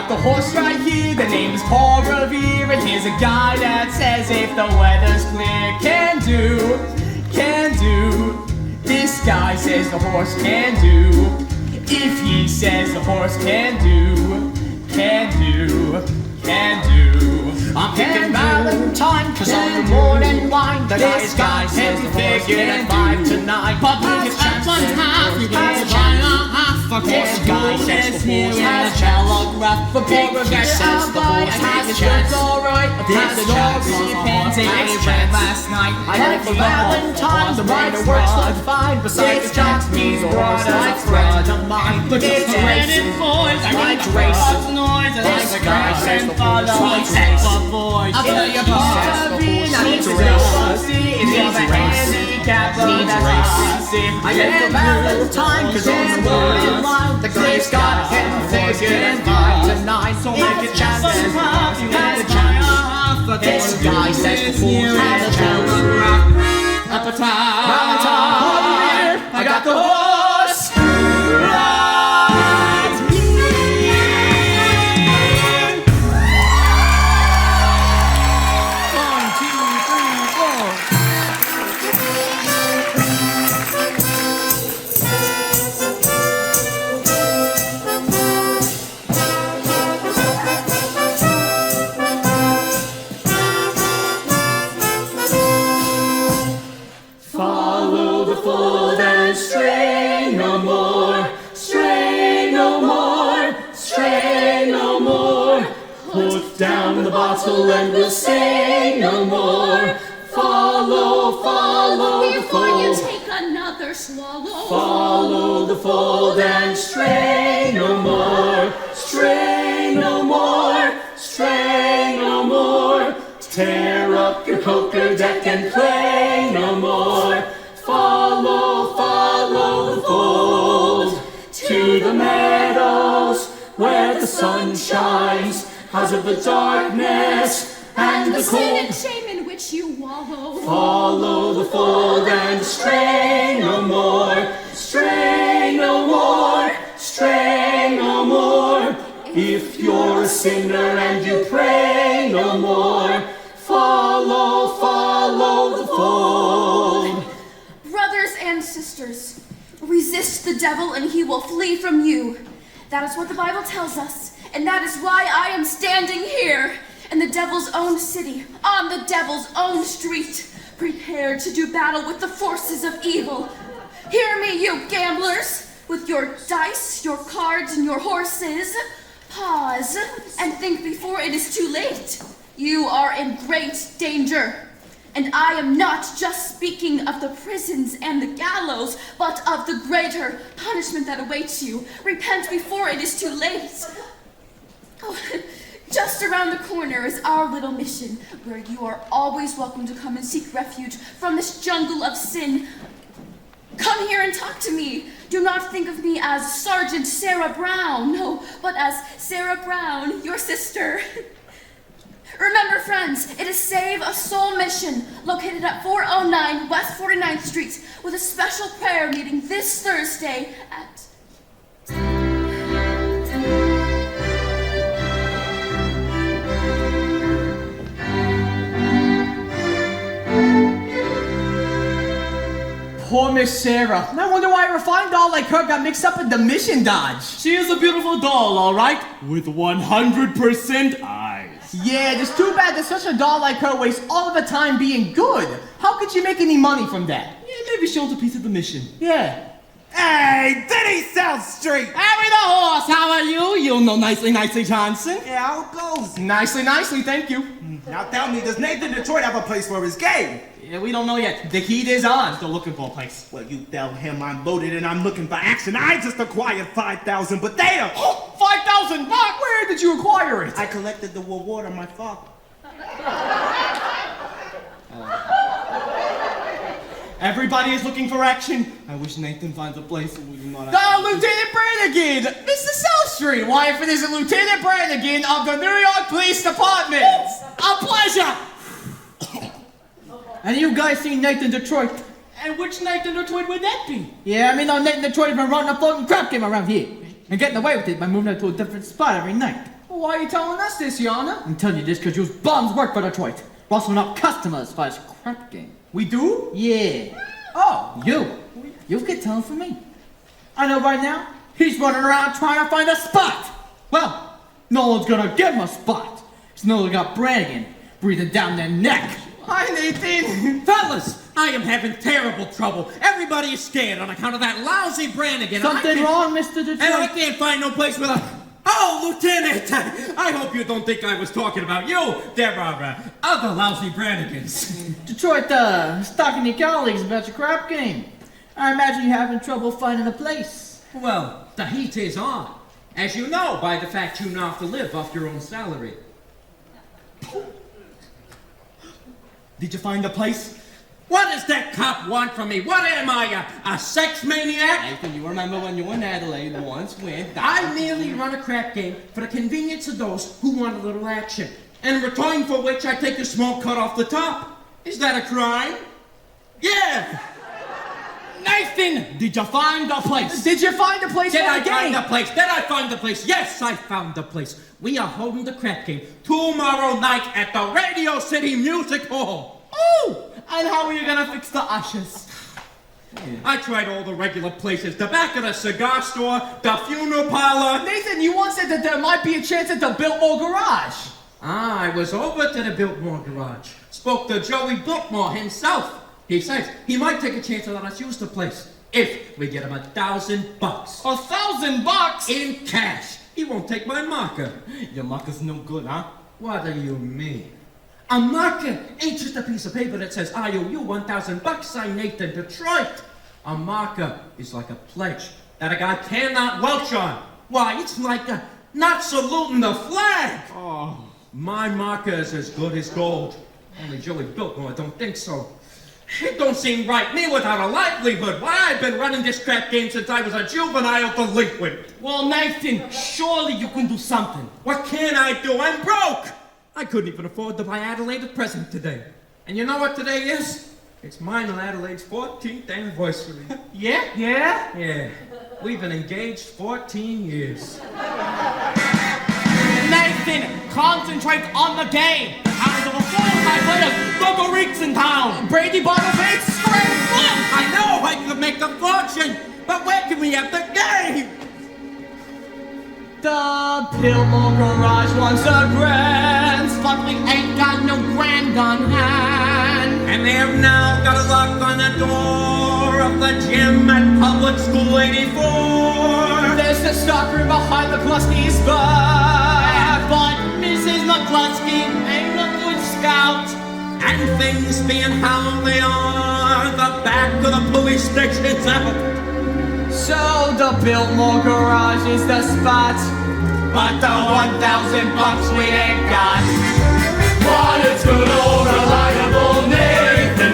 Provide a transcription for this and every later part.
got the horse right here, the name is Paul Revere, and here's a guy that says if the weather's clear, can do. This guy says the horse can do. If he says the horse can do. I'm picking Valentine, cause I'm more than wine. The nice guy says the horse can do. Tonight, but we can have one half, you can try a half. This guy says the horse has a telegraph. For big says the horse has a chance. Alright, this chance is a horse has a chance. Last night, I had for Valentine, the writer works look fine. Besides the chance, he's a horse that's friend of mine. But it's a racing boys, I like racing noise. This guy says the horse likes boys. I'll tell you about it, I need to race. It's a handicap, that's racing. I get for Valentine, cause I'm the word in line. The grace God can forget and find tonight. So make it chances, you had a chance. This guy says the horse has a chance. Valentine, I got the horse right here. 1, 2, 3, 4. Follow the fold and stray no more, stray no more, stray no more. Put down the bottle and we'll say no more. Follow, follow the Before you fold. take another swallow. Follow the fold and stray no more, stray no more, stray no more. Tear up your poker deck and play no more. Follow, follow the fold to the meadows where the sun shines out of the darkness and the sin cold. and shame in which you wallow. Follow the fold and stray no more, stray no more, stray no more. If you're a sinner and you pray no more, follow, follow the fold. Brothers and sisters, resist the devil and he will flee from you. That is what the Bible tells us, and that is why I am standing here in the devil's own city, on the devil's own street, prepared to do battle with the forces of evil. Hear me, you gamblers, with your dice, your cards, and your horses. Pause and think before it is too late. You are in great danger. And I am not just speaking of the prisons and the gallows, but of the greater punishment that awaits you. Repent before it is too late. Oh, just around the corner is our little mission, where you are always welcome to come and seek refuge from this jungle of sin. Come here and talk to me. Do not think of me as Sergeant Sarah Brown, no, but as Sarah Brown, your sister. Remember, friends, it is Save a Soul mission, located at 409 West 49th Street, with a special prayer meeting this Thursday at... Poor Miss Sarah. I wonder why a refined doll like her got mixed up in the mission dodge. She is a beautiful doll, all right, with 100% eyes. Yeah, it's too bad that such a doll like her wastes all of her time being good. How could she make any money from that? Yeah, maybe she owns a piece of the mission. Yeah. Hey, Diddy South Street! Harry the horse, how are you? You know Nicely Johnson. Yeah, how it goes? Nicely, thank you. Now tell me, does Nathan Detroit have a place for his game? Yeah, we don't know yet. The heat is on. Still looking for a place. Well, you tell him I'm loaded and I'm looking for action. I just acquired 5,000 potato. Oh, 5,000 bucks! Where did you acquire it? I collected the reward of my father. Everybody is looking for action. I wish Nathan finds a place where we can not. Lieutenant Brannigan! Mr. South Street! Why, if it isn't Lieutenant Brannigan of the New York Police Department! A pleasure! And you guys seen Nathan Detroit? And which Nathan Detroit would that be? Yeah, I mean, Nathan Detroit's been running a floating crap game around here. And getting away with it by moving it to a different spot every night. Oh, Why are you telling us this, Your Honor? I'm telling you this because you bums work for Detroit. Rustling up customers for his crap game. We do? Yeah. Oh. You can tell him for me. I know right now, he's running around trying to find a spot. Well, no one's gonna give him a spot. It's no one got Brannigan breathing down their neck. Hi, Nathan. Fellas, I am having terrible trouble. Everybody is scared on account of that lousy Brannigan. Something wrong, Mr. Detroit? And I can't find no place with a... Oh, Lieutenant! I hope you don't think I was talking about you. There are other lousy Brannigans. Detroit, stalking your colleagues about your crap game. I imagine you're having trouble finding a place. Well, the heat is on. As you know by the fact you now have to live off your own salary. Did you find a place? What does that cop want from me? What am I, a sex maniac? Nathan, you remember when you were in Adelaide once with I merely run a crap game for the convenience of those who want a little action, in return for which I take a small cut off the top. Is that a crime? Yeah! Nathan, did you find a place? Did you find a place Did for I the game? find the place? Did I find the place? Yes, I found the place. We are holding the crap game tomorrow night at the Radio City Music Hall. Oh! And how are you gonna fix the ushers? I tried all the regular places. The back of the cigar store, the funeral parlor. Nathan, you once said that there might be a chance at the Biltmore Garage. I was over to the Biltmore Garage. Spoke to Joey Biltmore himself. He says he might take a chance to let us use the place if we get him $1,000. $1,000? In cash. He won't take my marker. Your marker's no good, huh? What do you mean? A marker ain't just a piece of paper that says I owe you $1,000, signed Nathan Detroit. A marker is like a pledge that a guy cannot welch on. Why, it's like not saluting the flag. Oh. My marker is as good as gold. Only Joey Biltmore don't think so. It don't seem right, me without a livelihood. Why, I've been running this crap game since I was a juvenile delinquent. Well, Nathan, surely you can do something. What can I do? I'm broke! I couldn't even afford to buy Adelaide a present today. And you know what today is? It's mine and Adelaide's 14th anniversary. Yeah? Yeah. We've been engaged 14 years. Nathan, concentrate on the game. How many of the players? Local Reeks in town. Brady Bottle Bates, straight one. I know I could make a fortune, but where can we have the game? The Biltmore Garage wants a grand, but we ain't got no grand on hand. And they have now got a lock on the door of the gym at Public School 84. There's the stockroom behind McCluskey's bar, but Mrs. McCluskey ain't a good scout. And things being how they are, the back of the police station's out. So the Biltmore Garage is the spot, but the $1,000 we ain't got. What is good old reliable Nathan?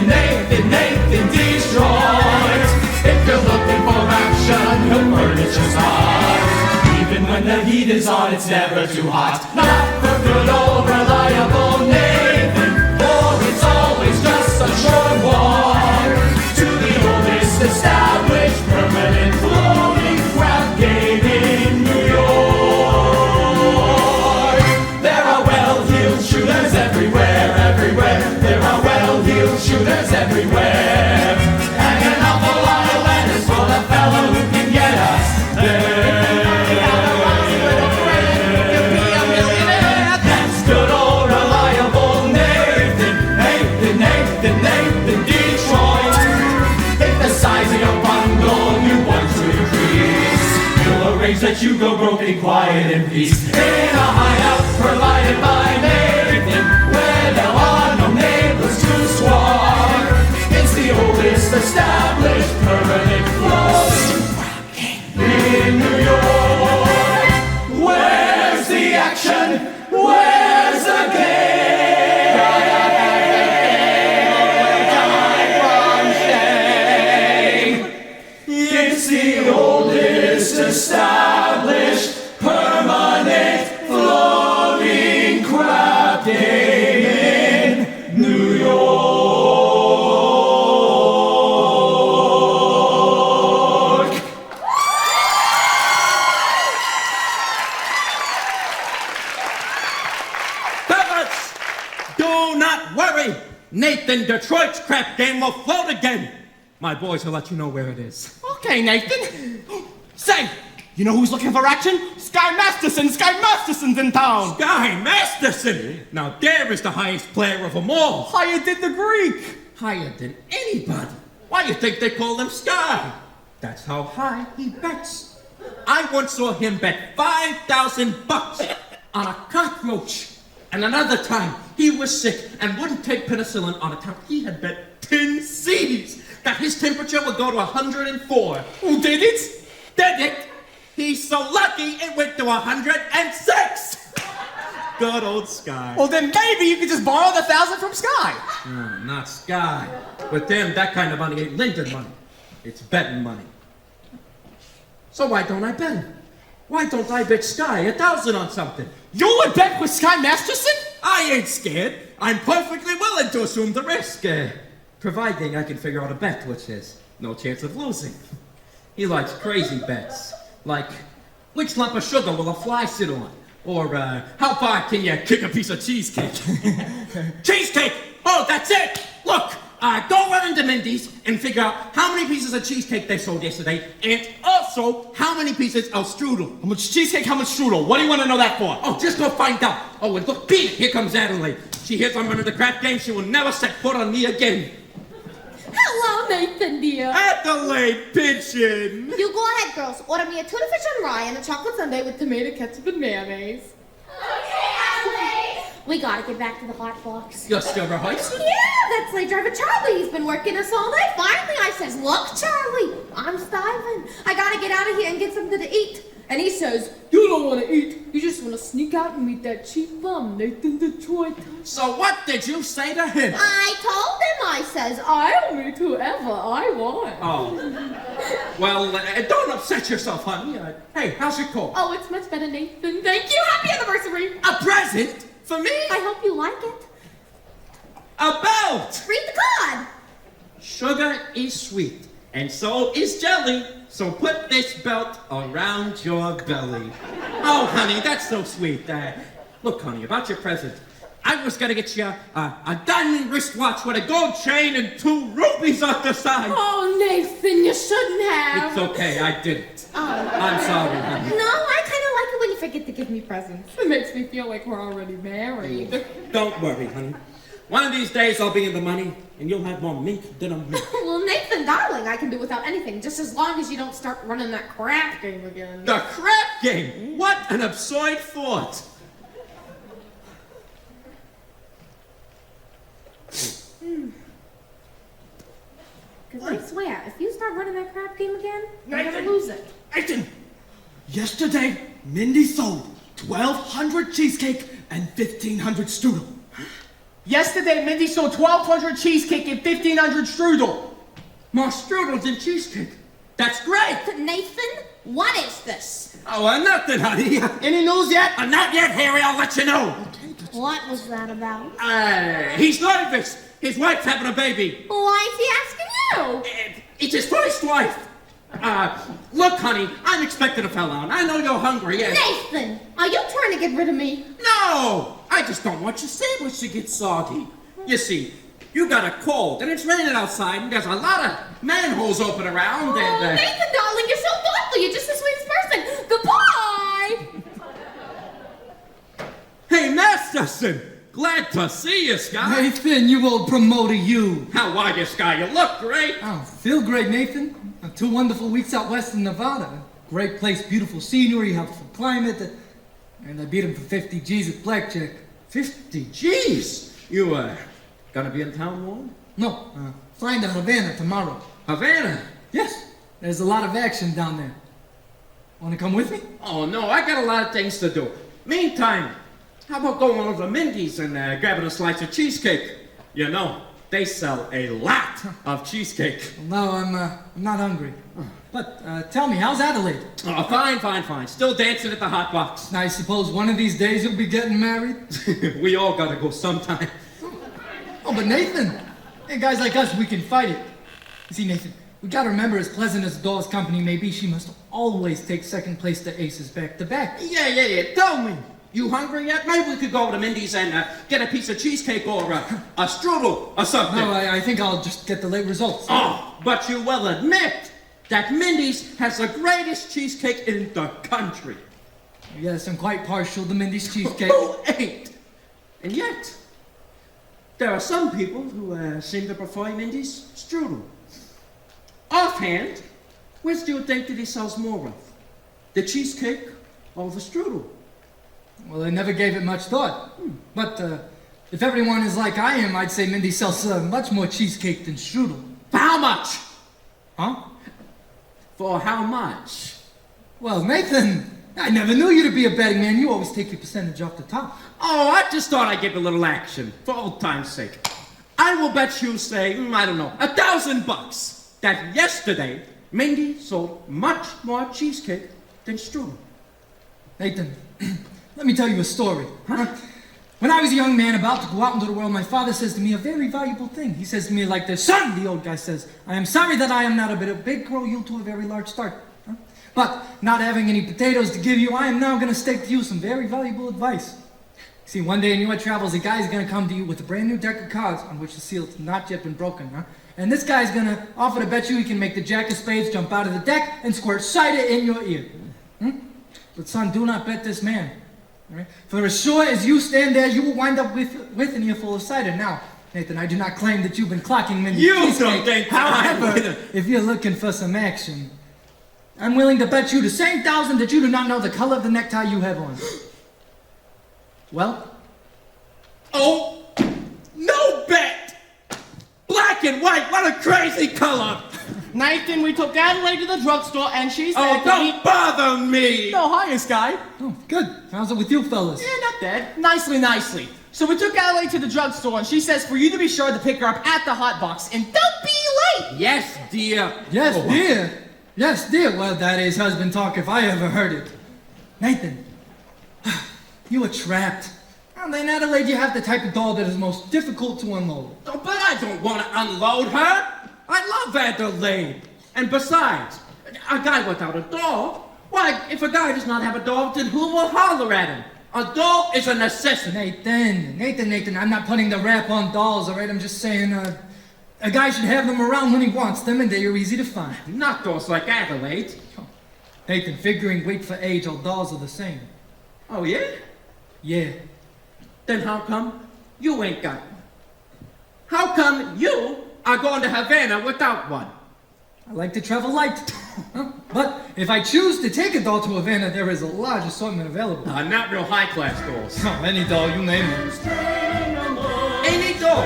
Nathan Detroit. If you're looking for action, he'll furnish his heart. Even when the heat is on, it's never too hot. Not for good old reliable Nathan, for it's always just a short walk to the oldest established permanent floating craft game in New York. There are well-heeled shooters everywhere. There are well-heeled shooters everywhere. And an awful lot of letters for the fellow who can get us there. That's good old reliable Nathan Detroit. If the size of your bundle you want to increase, he'll arrange that you go broke in quiet and peace. In a hideout provided by Nathan, where there are no neighbors to swarm. It's the oldest established permanent floating in New York. Where's the action? Where's the game? It's the oldest established permanent floating crap game in New York. then Detroit's crap game will float again. My boys will let you know where it is. Okay, Nathan. Say, you know who's looking for action? Sky Masterson! Sky Masterson's in town! Sky Masterson! Now there is the highest player of them all. Higher than the Greek! Higher than anybody. Why do you think they call him Sky? That's how high he bets. I once saw him bet $5,000 on a cockroach. And another time, he was sick and wouldn't take penicillin on account he had bet 10 C's that his temperature would go to 104. Who did it? Did it? He's so lucky it went to 106. Good old Sky. Well, then maybe you could just borrow the 1,000 from Sky. No, not Sky. With them, that kind of money ain't lending money. It's betting money. So why don't I bet him? Why don't I bet Sky 1,000 on something? You would bet with Sky Masterson? I ain't scared. I'm perfectly willing to assume the risk. Providing I can figure out a bet which has no chance of losing. He likes crazy bets. Like, which lump of sugar will a fly sit on? Or, how far can you kick a piece of cheesecake? Cheesecake! Oh, that's it! Look, go around to Mindy's and figure out how many pieces of cheesecake they sold yesterday, and also how many pieces of strudel. How much cheesecake, how much strudel? What do you want to know that for? Oh, just go find out. Oh, and look, beat it. Here comes Adelaide. She hears I'm running the crap game. She will never set foot on me again. Hello, Nathan, dear. Adelaide, pigeon. You go ahead, girls. Order me a tuna fish on rye and a chocolate sundae with tomato ketchup and mayonnaise. Okay, Adelaide. We gotta get back to the hot box. You're still rehearsing? Yeah, that's late driver Charlie. He's been working us all night. Finally, I says, look, Charlie, I'm starving. I gotta get out of here and get something to eat. And he says, you don't want to eat. You just want to sneak out and meet that cheap bum, Nathan Detroit. So what did you say to him? I told him, I says, I'll meet whoever I want. Oh. Well, don't upset yourself, honey. Hey, how's your cold? Oh, it's much better, Nathan. Thank you. Happy anniversary. A present? For me? I hope you like it. A belt! Read the card. Sugar is sweet, and so is jelly. So put this belt around your belly. Oh, honey, that's so sweet. Look, honey, about your present. I was gonna get you a diamond wristwatch with a gold chain and 2 rubies on the side. Oh, Nathan, you shouldn't have. It's okay, I didn't. Oh. I'm sorry, honey. No, I kind of like it when you forget to give me presents. It makes me feel like we're already married. Don't worry, honey. One of these days I'll be in the money, and you'll have more mink than a mink. Well, Nathan, darling, I can do without anything, just as long as you don't start running that crap game again. The crap game? What an absurd thought. Because I swear, if you start running that crap game again, you're Nathan! gonna lose it. Nathan! Yesterday, Mindy sold 1,200 cheesecake and 1,500 strudel. Yesterday, Mindy sold 1,200 cheesecake and 1,500 strudel. More strudel than cheesecake. That's great. Nathan, what is this? Oh, nothing, honey. Any news yet? Not yet, Harry. I'll let you know. What was that about? He's nervous. His wife's having a baby. Why is he asking you? It's his first wife. Look, honey, I'm expecting a fella, and I know you're hungry. Nathan, are you trying to get rid of me? No, I just don't want your sandwich to get soggy. You see, you got a cold, and it's raining outside, and there's a lot of manholes open around, Oh, and... Nathan, darling, you're so thoughtful. You're just the sweetest person. Goodbye. Hey, Masterson! Glad to see you, Sky. Nathan, you old promoter, you. How are you, Sky? You look great. Oh, feel great, Nathan. 2 wonderful weeks out west in Nevada. Great place, beautiful scenery, helpful climate. And I beat him for 50 G's at blackjack. 50 G's? You, gonna be in town long? No, flying to Havana tomorrow. Havana? Yes, there's a lot of action down there. Want to come with me? Oh, no, I got a lot of things to do. Meantime, how about going over to Mindy's and grabbing a slice of cheesecake? You know, they sell a lot of cheesecake. No, I'm not hungry. But tell me, how's Adelaide? Oh, fine. Still dancing at the hot box. I suppose one of these days you'll be getting married? We all gotta go sometime. Oh, but Nathan, hey, guys like us, we can fight it. You see, Nathan, we gotta remember, as pleasant as Doll's company may be, she must always take second place to aces back to back. Yeah. Tell me. You hungry yet? Maybe we could go to Mindy's and get a piece of cheesecake or a strudel or something. No, I think I'll just get the late results. Oh, but you will admit that Mindy's has the greatest cheesecake in the country. Yes, I'm quite partial to Mindy's cheesecake. Who ain't? And yet, there are some people who seem to prefer Mindy's strudel. Offhand, which do you think that he sells more of? The cheesecake or the strudel? Well, I never gave it much thought. But if everyone is like I am, I'd say Mindy sells much more cheesecake than strudel. For how much? Huh? For how much? Well, Nathan, I never knew you to be a betting man. You always take your percentage off the top. Oh, I just thought I'd give a little action, for old time's sake. I will bet you, say, I don't know, $1,000 that yesterday Mindy sold much more cheesecake than strudel. Nathan, let me tell you a story. When I was a young man about to go out into the world, my father says to me a very valuable thing. He says to me like this, "Son," the old guy says, "I am sorry that I am not a bit of big grow you to a very large start. But not having any potatoes to give you, I am now going to stake to you some very valuable advice. See, one day in your travels, a guy is going to come to you with a brand new deck of cards on which the seal has not yet been broken. And this guy is going to offer to bet you he can make the jack of spades jump out of the deck and squirt cider in your ear. But son, do not bet this man. All right? For as sure as you stand there, you will wind up with an earful of cider. Now, Nathan, I do not claim that you've been clocking Mindy's cheesecake. However, if you're looking for some action, I'm willing to bet you the same $1,000 that you do not know the color of the necktie you have on. Well? Oh, no bet! Black and white, what a crazy color! Nathan, we took Adelaide to the drugstore and she said... Oh, don't bother me! No, hiya, Sky. Oh, good. How's it with you fellas? Yeah, not bad. Nicely. So we took Adelaide to the drugstore and she says for you to be sure to pick her up at the hot box and don't be late! Yes, dear. Yes, dear. Yes, dear. Well, that is husband talk if I ever heard it. Nathan, you were trapped. Well, then, Adelaide, you have the type of doll that is most difficult to unload. Oh, but I don't want to unload her. I love Adelaide. And besides, a guy without a doll, why, if a guy does not have a doll, then who will holler at him? A doll is a necessity. Nathan, I'm not putting the rap on dolls, all right? I'm just saying, a guy should have them around when he wants them, and they are easy to find. Not dolls like Adelaide. Nathan, figuring weight for age, all dolls are the same. Oh, yeah? Yeah. Then how come you ain't got one? How come you are going to Havana without one? I like to travel light. But if I choose to take a doll to Havana, there is a large assortment available. Not real high-class dolls. Oh, any doll, you name it. Any doll.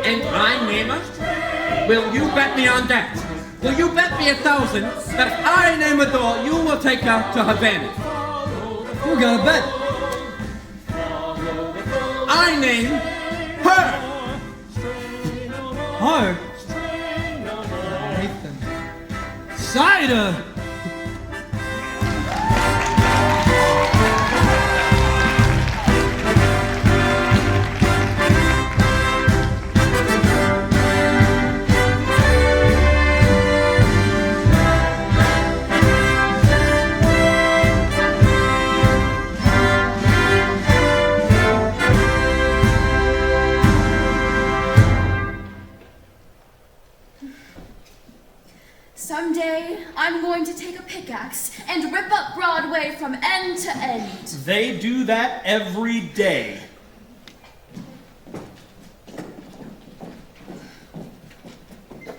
And I name her? Will you bet me on that? Will you bet me $1,000 that if I name a doll, you will take her to Havana? You got a bet. I name her. Hard. Nathan. Cider! Someday, I'm going to take a pickaxe and rip up Broadway from end to end. They do that every day.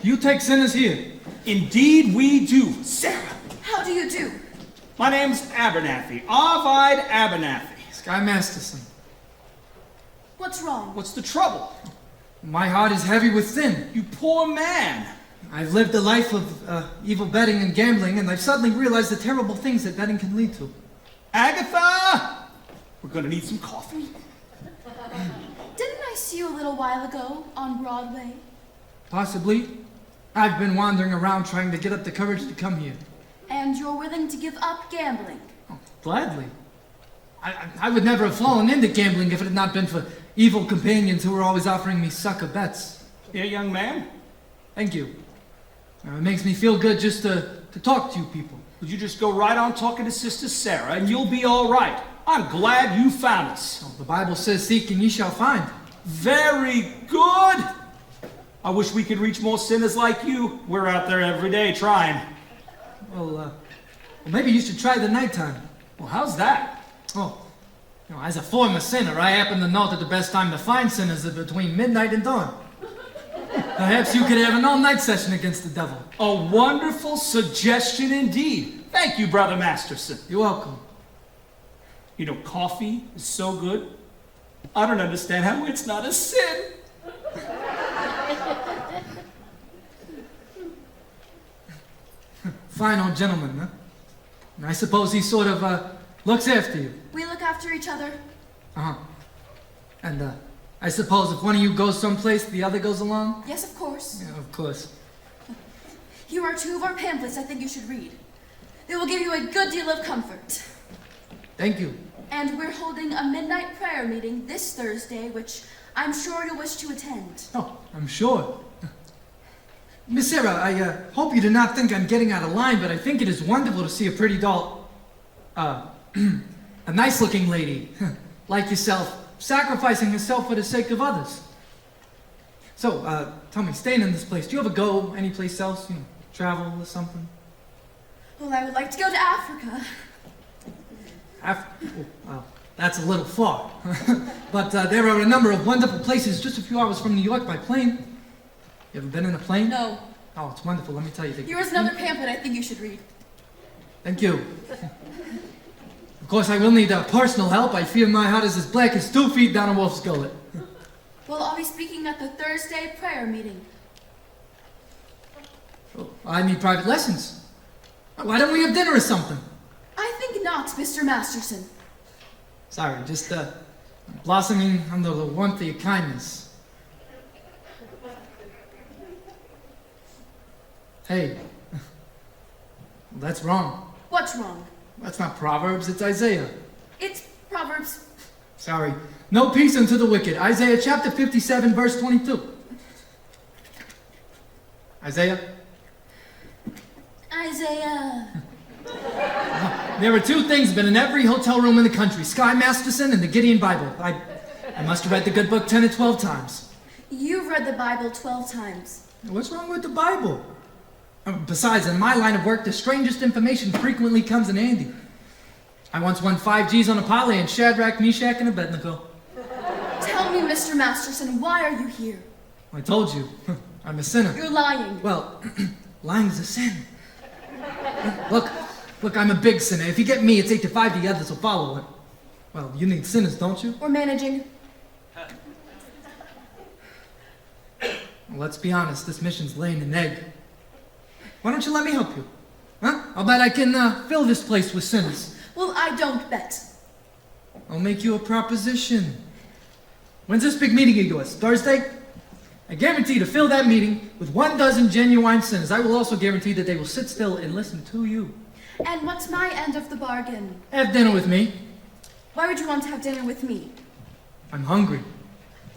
You take sinners here. Indeed we do. Sarah. How do you do? My name's Abernathy. Ovid Abernathy. Sky Masterson. What's wrong? What's the trouble? My heart is heavy with sin. You poor man. I've lived a life of evil betting and gambling, and I've suddenly realized the terrible things that betting can lead to. Agatha! We're gonna need some coffee. Didn't I see you a little while ago on Broadway? Possibly. I've been wandering around trying to get up the courage to come here. And you're willing to give up gambling? Oh, gladly. I would never have fallen into gambling if it had not been for evil companions who were always offering me sucker bets. Here, young man. Thank you. It makes me feel good just to talk to you people. Would you just go right on talking to Sister Sarah and you'll be all right. I'm glad you found us. The Bible says, seek and ye shall find. Very good. I wish we could reach more sinners like you. We're out there every day trying. Well, maybe you should try the nighttime. Well, how's that? Oh, as a former sinner, I happen to know that the best time to find sinners is between midnight and dawn. Perhaps you could have an all-night session against the devil. A wonderful suggestion indeed. Thank you, Brother Masterson. You're welcome. You know, coffee is so good. I don't understand how it's not a sin. Fine old gentleman, huh? And I suppose he sort of, looks after you. We look after each other. Uh-huh. And, I suppose if one of you goes someplace, the other goes along? Yes, of course. Yeah, of course. Here are 2 of our pamphlets I think you should read. They will give you a good deal of comfort. Thank you. And we're holding a midnight prayer meeting this Thursday, which I'm sure you'll wish to attend. Oh, I'm sure. Miss Sarah, I hope you do not think I'm getting out of line, but I think it is wonderful to see a pretty doll, a nice-looking lady, like yourself, sacrificing herself for the sake of others. So, tell me, staying in this place, do you ever go anyplace else, travel or something? Well, I would like to go to Africa. Well, that's a little far. But there are a number of wonderful places just a few hours from New York by plane. You ever been in a plane? No. Oh, it's wonderful. Let me tell you. Here is another pamphlet I think you should read. Thank you. Of course, I will need personal help. I fear my heart is as black as 2 feet down a wolf's gullet. Well, I'll be speaking at the Thursday prayer meeting. Oh, I need private lessons. Why don't we have dinner or something? I think not, Mr. Masterson. Sorry, just blossoming under the warmth of your kindness. Hey, that's wrong. What's wrong? That's not Proverbs, it's Isaiah. It's Proverbs. Sorry. No peace unto the wicked. Isaiah chapter 57, verse 22. Isaiah? Isaiah. There are 2 things been in every hotel room in the country, Sky Masterson and the Gideon Bible. I must have read the good book 10 or 12 times. You've read the Bible 12 times. What's wrong with the Bible? Besides, in my line of work, the strangest information frequently comes in handy. I once won 5 G's on a parlay in Shadrach, Meshach, and Abednego. Tell me, Mr. Masterson, why are you here? I told you, I'm a sinner. You're lying. Well, lying's a sin. Look, I'm a big sinner. If you get me, it's 8 to 5, the others will follow it. Well, you need sinners, don't you? We're managing. Well, let's be honest, this mission's laying an egg. Why don't you let me help you? Huh? I'll bet I can fill this place with sinners. Well, I don't bet. I'll make you a proposition. When's this big meeting of yours? Thursday? I guarantee to fill that meeting with 12 genuine sinners. I will also guarantee that they will sit still and listen to you. And what's my end of the bargain? Have dinner with me. Why would you want to have dinner with me? I'm hungry.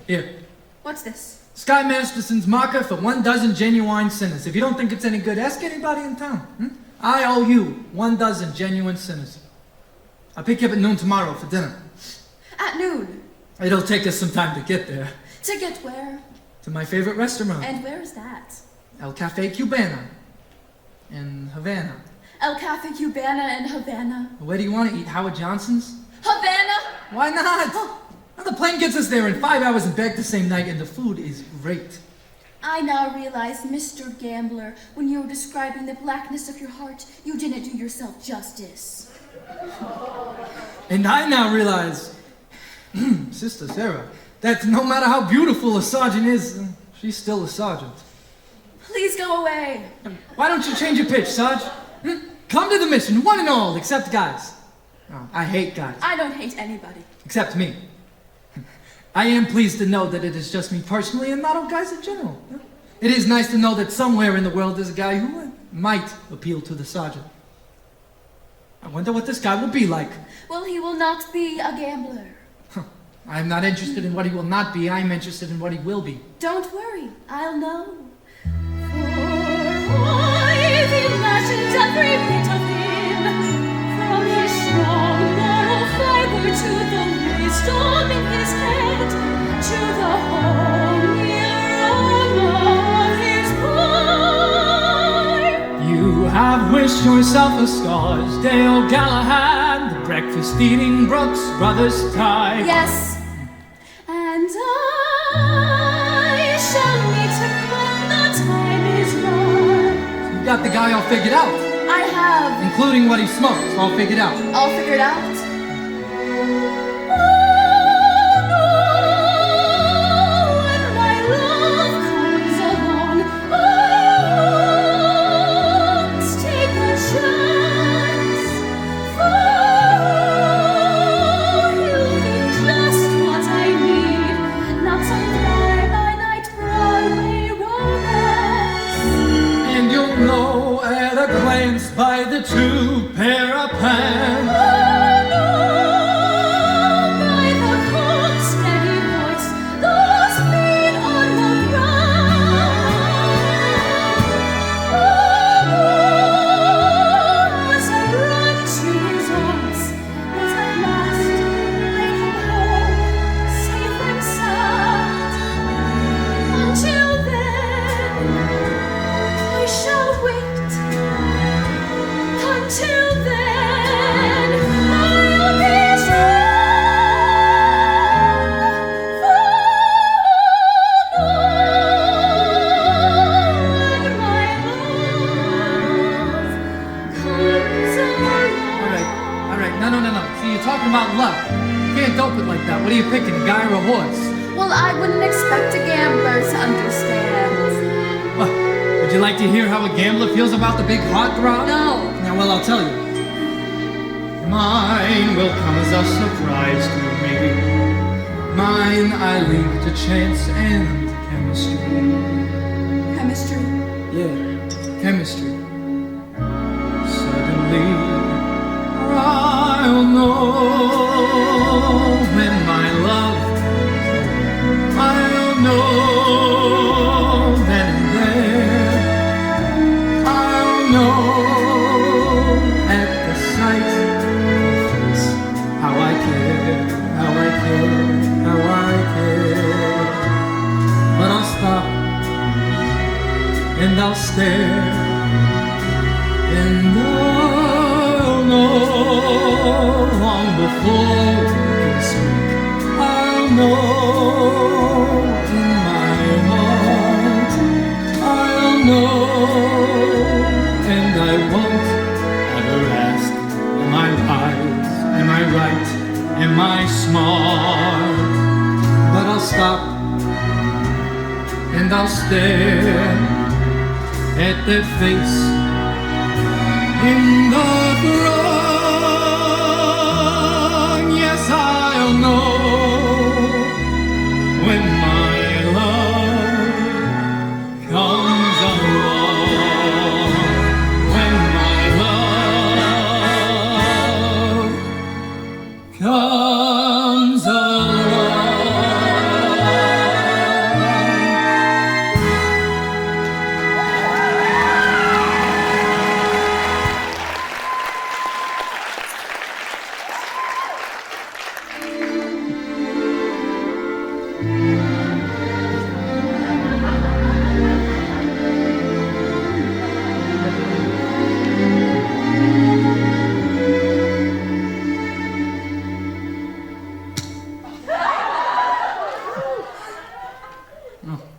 Here. What's this? Sky Masterson's marker for 12 genuine sinners. If you don't think it's any good, ask anybody in town. I owe you 12 genuine sinners. I'll pick you up at noon tomorrow for dinner. At noon? It'll take us some time to get there. To get where? To my favorite restaurant. And where is that? El Cafe Cubana. In Havana. El Cafe Cubana in Havana. Where do you want to eat? Howard Johnson's? Havana? Why not? Well, the plane gets us there in 5 hours and back the same night, and the food is great. I now realize, Mr. Gambler, when you were describing the blackness of your heart, you didn't do yourself justice. And I now realize, Sister Sarah, that no matter how beautiful a sergeant is, she's still a sergeant. Please go away. Why don't you change your pitch, Sarge? Come to the mission, one and all, except guys. Oh, I hate guys. I don't hate anybody. Except me. I am pleased to know that it is just me personally and not all guys in general. It is nice to know that somewhere in the world there's a guy who might appeal to the sergeant. I wonder what this guy will be like. Well, he will not be a gambler. I am not interested in what he will not be. I am interested in what he will be. Don't worry, I'll know. For I've imagined every bit of him, from his strong moral fiber your self a Scarsdale Galahad, the breakfast-eating Brooks Brothers tie. Yes, and I shall meet him when the time is right. You got the guy all figured out, I have. including what he smokes, all figured out. All figured out. Oh no, when my love comes along, let's take a chance. For he'll be just what I need, not some fly-by-night Broadway romance. And you'll know at a glance by the two pair of pants. By the cold, steady voice, those feet on the ground. As I run to his arms, as at last I come home, safe and sound. Until then, I shall wait. Until then, I'll be strong. For no, when my love comes along. All right, no. See, you're talking about luck. You can't dope it like that. What are you picking, a guy or a horse? Well, I wouldn't expect a gambler to understand. What? Would you like to hear how a gambler feels about the big heartthrob? No. Now, well, I'll tell you. Mine will come as a surprise to me. Mine I link to chance and chemistry. Chemistry. Yeah, chemistry. Suddenly, I'll know when my love. I'll know then and there. I'll know at the sight of your face how I care, how I care, how I care. But I'll stop and I'll stare and I'll know long before we can speak. I'll know in my heart. I'll know, and I won't ever ask, am I wise, am I right, am I smart? But I'll stop and I'll stare at their face in the throng. Yes, I'll know when my love comes along. When my love comes along.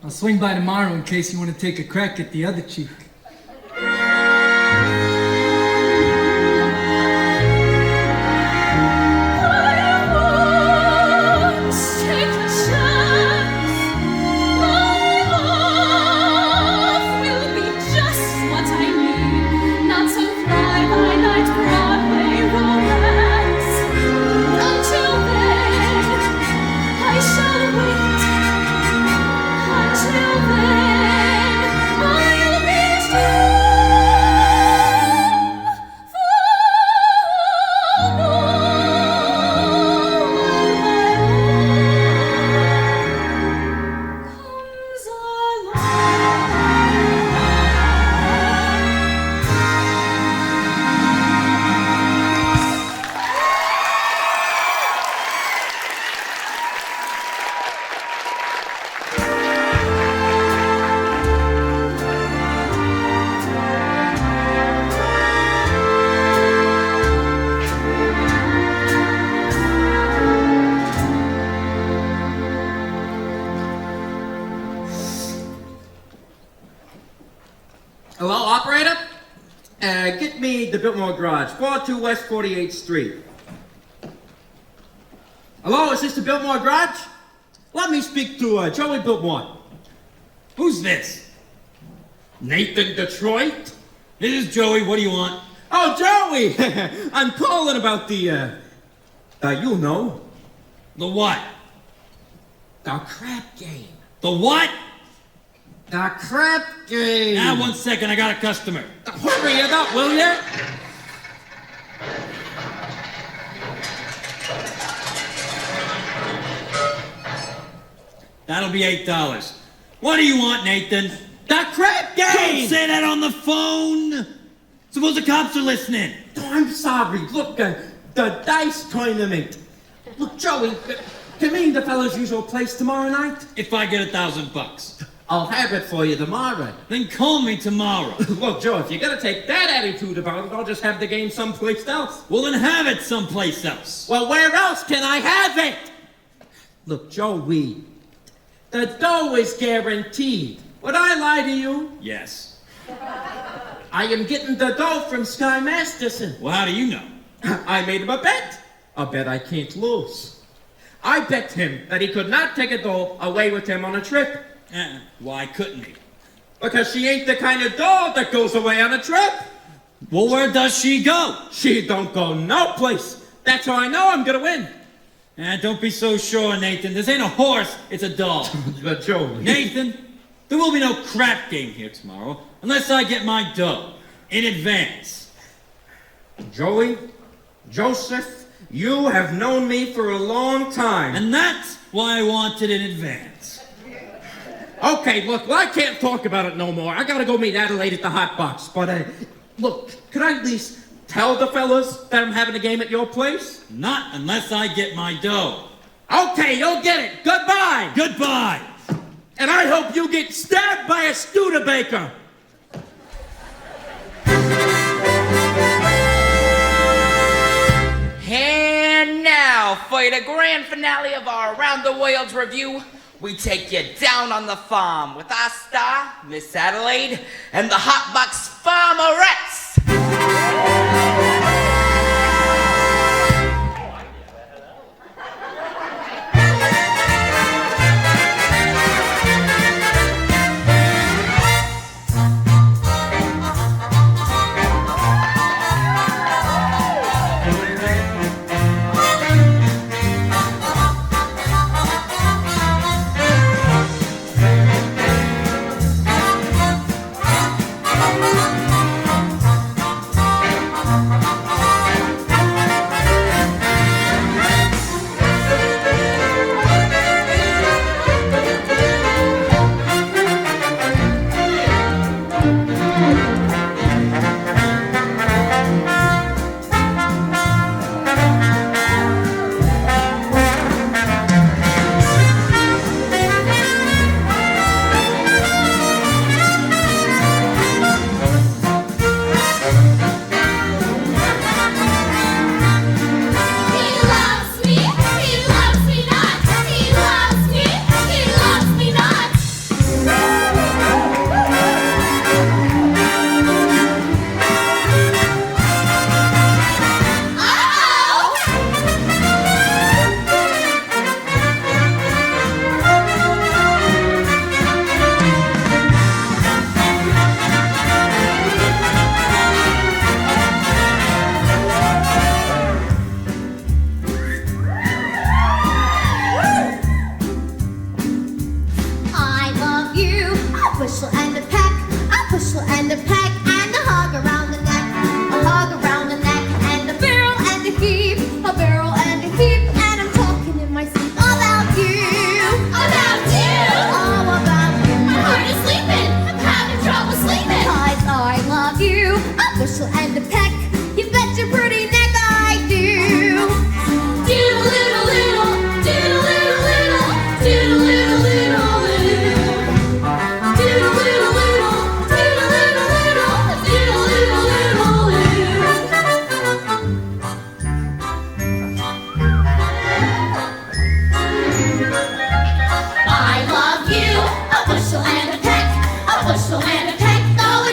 I'll swing by tomorrow in case you want to take a crack at the other cheek. Until then, I'll be Hello, operator? Get me the Biltmore Garage, 42 West 48th Street. Hello, is this the Biltmore Garage? Let me speak to Joey Biltmore. Who's this? Nathan Detroit? This is Joey. What do you want? Oh, Joey! I'm calling about the, you know. The what? The crap game. The what? The crap game. Now, 1 second. I got a customer. Hurry it up, will ya? That'll be $8. What do you want, Nathan? The crap game! Don't say that on the phone! Suppose the cops are listening. Oh, I'm sorry. Look, the dice tournament. Look, Joey, can me and the fellas use your place tomorrow night? If I get $1,000. I'll have it for you tomorrow. Then call me tomorrow. Look, Joe, if you're gonna take that attitude about it, I'll just have the game someplace else. Well, then have it someplace else. Well, where else can I have it? Look, Joey, the dough is guaranteed. Would I lie to you? Yes. I am getting the dough from Sky Masterson. Well, how do you know? I made him a bet I can't lose. I bet him that he could not take a doll away with him on a trip. Why couldn't he? Because she ain't the kind of doll that goes away on a trip. Well, where does she go? She don't go no place. That's how I know I'm gonna win. Don't be so sure, Nathan. This ain't a horse, it's a doll. But Joey. Nathan, there will be no crap game here tomorrow unless I get my dough in advance. Joey, Joseph, you have known me for a long time. And that's why I want it in advance. Okay, look, well, I can't talk about it no more. I gotta go meet Adelaide at the hot box. But, look, could I at least tell the fellas that I'm having a game at your place? Not unless I get my dough. Okay, you'll get it. Goodbye. Goodbye. And I hope you get stabbed by a Studebaker. And now, for the grand finale of our Around the World's review, we take you down on the farm with our star, Miss Adelaide, and the Hotbox Farmerettes.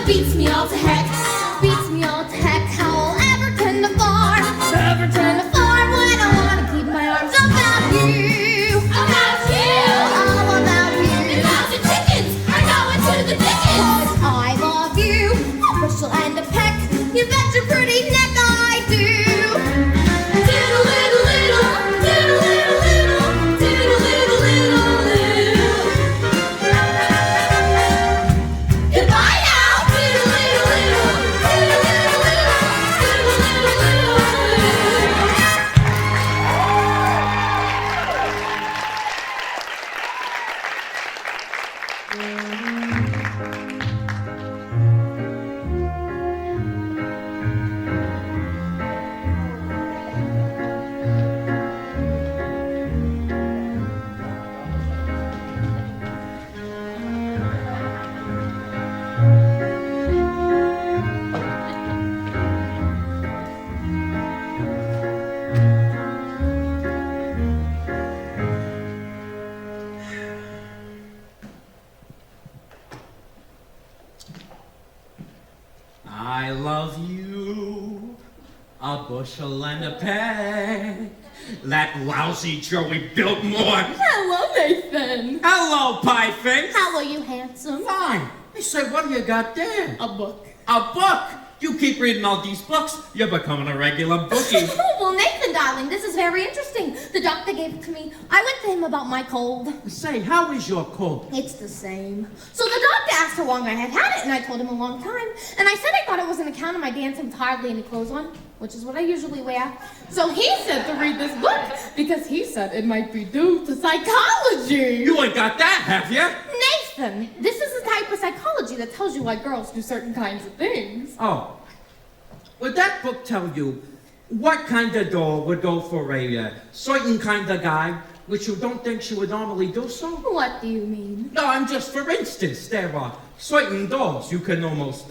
Beats me all to heck, beats me all to heck. How I'll ever tend the farm when I wanna keep my arms about you. About you. All about you. And now the chickens are going to the dickens. 'Cause I love you, a bushel and a peck. You bet your pretty neck I do. Diddle little little, diddle little little, diddle little little little. Goodbye now, diddle little little, diddle little little, diddle little little I love you, a bushel and a peck. That lousy Joey Biltmore. Hello, Nathan. Hello, Pie Face. How are you, handsome? Fine. I say, what do you got there? A book. A book? You keep reading all these books, you're becoming a regular bookie. Well, Nathan, darling, this is very interesting. The doctor gave it to me. I went to him about my cold. Say, how is your cold? It's the same. So the doctor asked how long I had had it, and I told him a long time. And I said I thought it was an account of my dancing with hardly any clothes on, which is what I usually wear. So he said to read this book, because he said it might be due to psychology. You ain't got that, have you? Nathan, this is the type of psychology that tells you why girls do certain kinds of things. Oh. Would that book tell you what kind of doll would go for a certain kind of guy, which you don't think she would normally do so? What do you mean? No, I'm just, for instance, there are certain dolls you can almost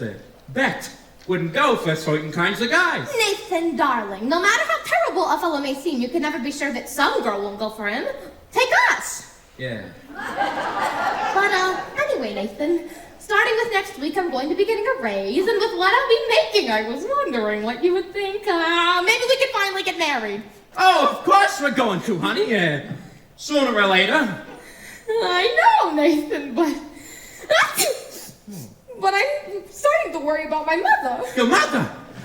bet wouldn't go for certain kinds of guys. Nathan, darling, no matter how terrible a fellow may seem, you can never be sure that some girl won't go for him. Take us! Yeah. But, anyway, Nathan, starting with next week, I'm going to be getting a raise, and with what I'll be making, I was wondering what you would think. Maybe we could finally get married. Oh, of course we're going to, honey. Sooner or later. I know, Nathan, but I'm starting to worry about my mother. Your mother?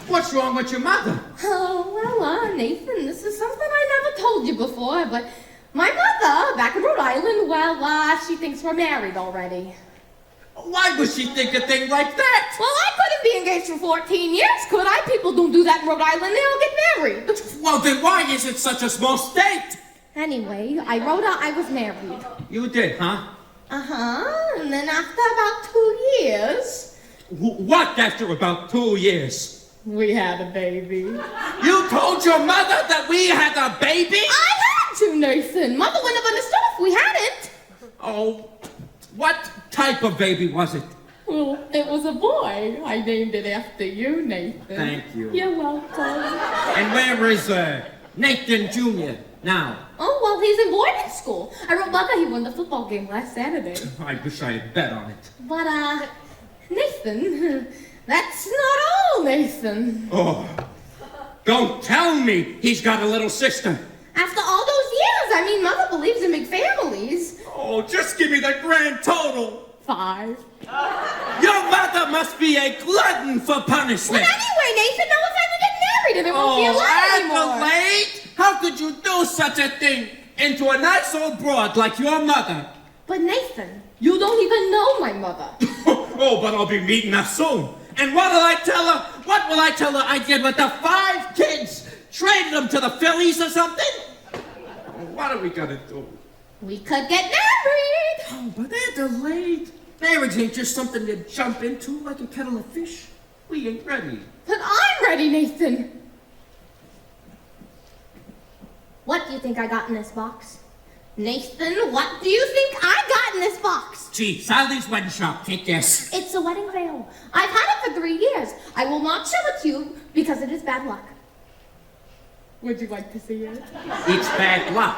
What's wrong with your mother? Oh, well, Nathan, this is something I never told you before, but my mother, back in Rhode Island, well, she thinks we're married already. Why would she think a thing like that? Well, I couldn't be engaged for 14 years, could I? People don't do that in Rhode Island. They all get married. Well, then why is it such a small state? Anyway, I wrote out I was married. You did, huh? Uh-huh. And then after about 2 years... What after about 2 years? We had a baby. You told your mother that we had a baby? I had to, Nathan. Mother wouldn't have understood if we hadn't. Oh, what type of baby was it? Well, it was a boy. I named it after you, Nathan. Thank you. You're welcome. And where is Nathan Jr. now? Oh, well, he's in boarding school. I wrote Mother he won the football game last Saturday. I wish I had bet on it. But, Nathan, that's not all, Nathan. Oh, don't tell me he's got a little sister. After all those years, I mean, Mother believes in big families. Oh, just give me the grand total. 5. Your mother must be a glutton for punishment. Well, anyway, Nathan, now we're finally getting married and it won't be allowed anymore. Adelaide, how could you do such a thing into a nice old broad like your mother? But Nathan, you don't even know my mother. Oh, but I'll be meeting her soon. And what will I tell her? What will I tell her I did with the 5 kids? Traded them to the Phillies or something? What are we gonna do? We could get married. Oh, but Adelaide, marriage ain't just something to jump into like a kettle of fish. We ain't ready. But I'm ready, Nathan. What do you think I got in this box? Nathan, what do you think I got in this box? Gee, Sally's wedding shop, can't guess. It's a wedding veil. I've had it for 3 years. I will not show it to you because it is bad luck. Would you like to see it? It's bad luck.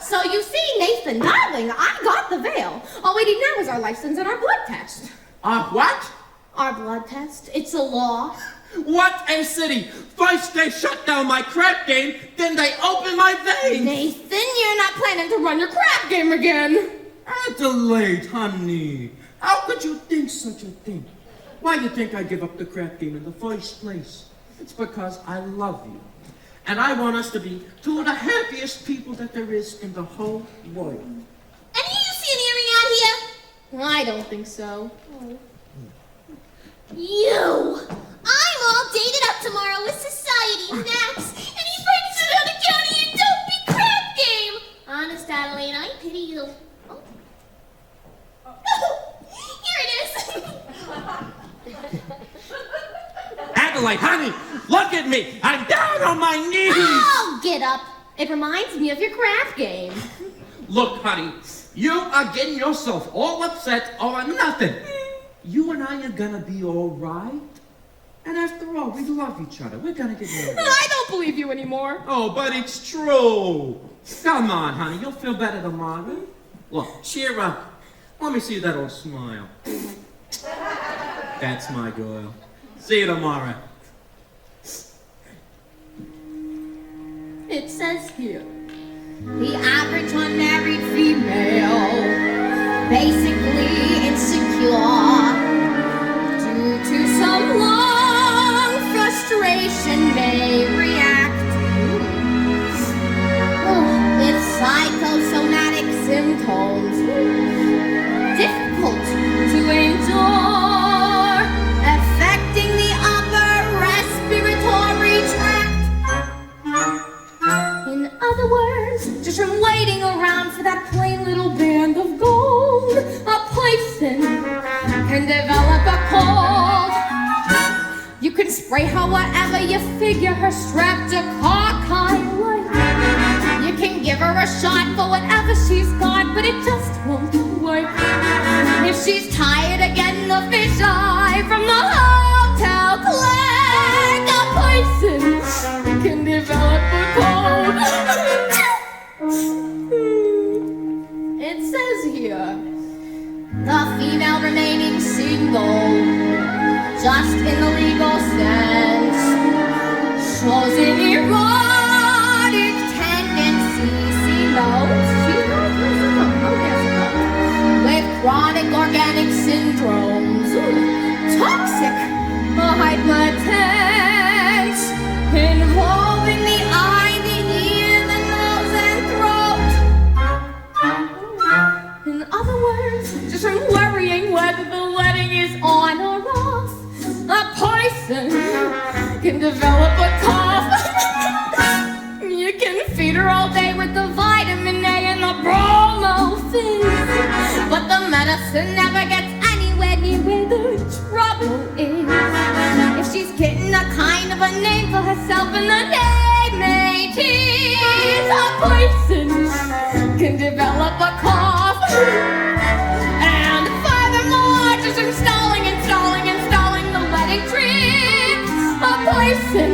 So you see, Nathan, darling, I got the veil. All we need now is our license and our blood test. What? Our blood test, it's a law. What a city! First they shut down my crap game, then they open my veins! Nathan, you're not planning to run your crap game again. Adelaide, honey, how could you think such a thing? Why do you think I give up the crap game in the first place? It's because I love you. And I want us to be two of the happiest people that there is in the whole world. Any of you see an earring out here? I don't think so. You! I'm all dated up tomorrow with society snacks. Any friends in the county and don't be crap game! Honest, Adelaide, I pity you. Oh. Here it is. Adelaide, honey, look at me! I'm down on my knees! Oh, get up. It reminds me of your crap game. Look, honey, you are getting yourself all upset over nothing. You and I are gonna be all right. And after all, we love each other. We're gonna get married. I don't believe you anymore. Oh, but it's true. Come on, honey. You'll feel better tomorrow. Look, cheer up. Let me see that old smile. That's my girl. See you tomorrow. It says here, the average unmarried female, basically insecure, due to some long frustration may react with psychosomatic symptoms, difficult to endure, affecting the upper respiratory tract. In other words, just from waiting around for that plain little band of gold, a person can develop a cold. You can spray her whatever you figure her streptococci like. You can give her a shot for whatever she's got, but it just won't work. If she's tired of getting the fish eye from the hotel clerk, a person can develop a cold. It says here, the female remaining single, just in the legal sense, shows an erotic tendency. See those? With chronic organic syndromes, toxic hypertense, involving the eye, the ear, the nose, and throat. In other words, just from worrying whether the wedding is on or off, a person can develop a cough. You can feed her all day with the vitamin A and the bromo fizz, but the medicine never gets anywhere near where the trouble is. If she's getting a kind of a name for herself and the name ain't is, a person can develop a cough. And furthermore, just installing the wedding trip, a person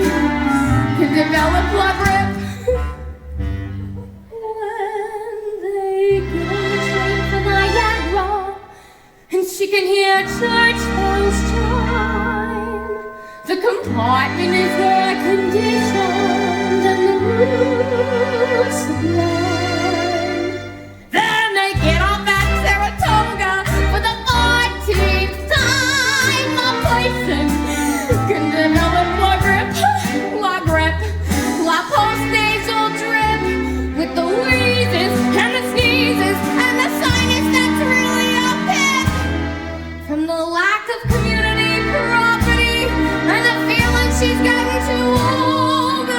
can develop blood grip. When they get on the train for Niagara, and she can hear church bells chime, the compartment is air conditioned and the roof's sublime. Then they get on back Saratoga for the 14th time. A person can develop la post-nasal drip, with the wheezes and the sneezes and the sinus that's really a pit from the lack of community property and the feeling she's gotten too old.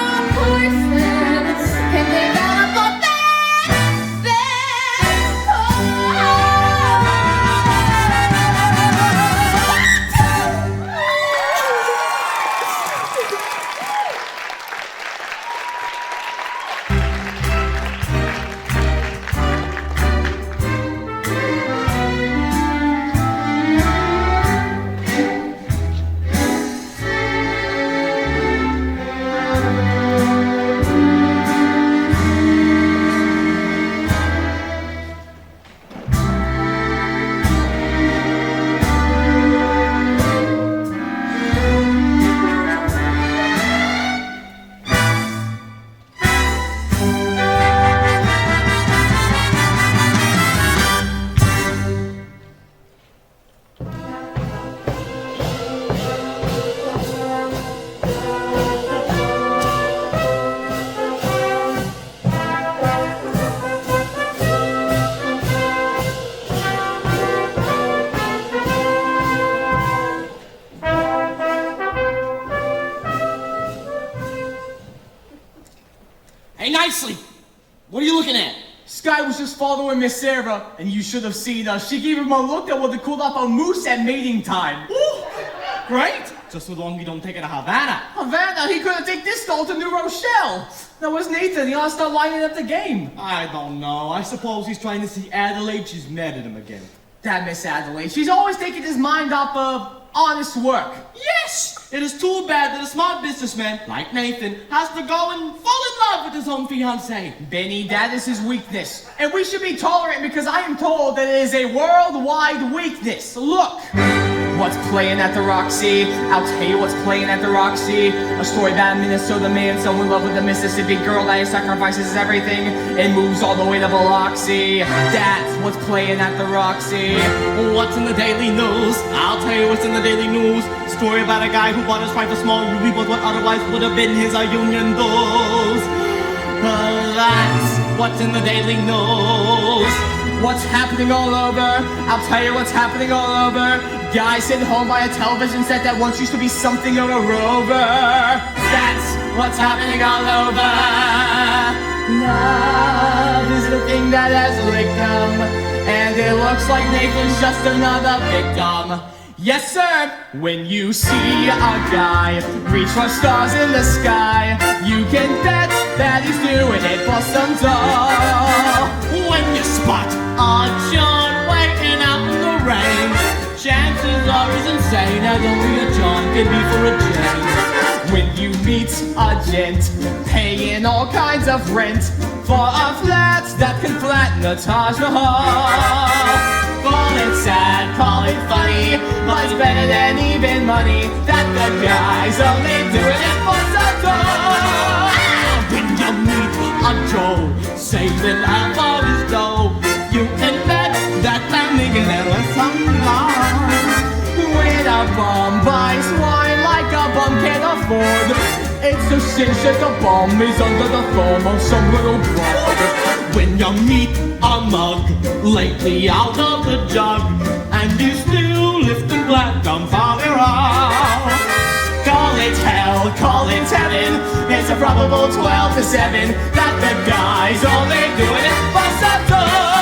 nicely. What are you looking at? Sky was just following Miss Sarah, and you should have seen her. She gave him a look that would have cooled off a moose at mating time. Ooh, great. Just so long you don't take it to Havana. Havana, he couldn't take this stall to New Rochelle. That was Nathan. He ought to start lining up the game. I don't know. I suppose he's trying to see Adelaide. She's mad at him again. That Miss Adelaide, she's always taking his mind off of honest work. Yes! It is too bad that a smart businessman, like Nathan, has to go and fall in love with his own fiancée. Benny, that is his weakness. And we should be tolerant because I am told that it is a worldwide weakness. Look! What's playing at the Roxy? I'll tell you what's playing at the Roxy. A story about a Minnesota man so in love with a Mississippi girl that he sacrifices everything and moves all the way to Biloxi. That's what's playing at the Roxy. What's in the Daily News? I'll tell you what's in the Daily News. Story about a guy who bought his wife a small ruby, but what otherwise would have been his union dues. That's what's in the Daily News. What's happening all over? I'll tell you what's happening all over. Guy sent home by a television set that once used to be something of a rover. That's what's happening all over. Love is the thing that has licked them, and it looks like Nathan's just another victim. Yes, sir! When you see a guy reach for stars in the sky, you can bet that he's doing it for some dough. When you spot a John waiting out in the rain, chances are he's insane as only a John can be for a Jane. When you meet a gent paying all kinds of rent for a flat that can flatten the Taj Mahal. Call it sad, call it funny, but it's better than even money that the guy's only doing it for some dough. When you meet a Joe saving half of his dough, you can bet that they're making it with some love. When a bum buys wine like a bum can't afford, it's a cinch that the bum is under the thumb of some little broad. When you meet a mug lately out of the jug, and he's still lifting black gum for your all. Call it hell, call it heaven, it's a probable 12 to 7 that the guy's only doing it for some dough.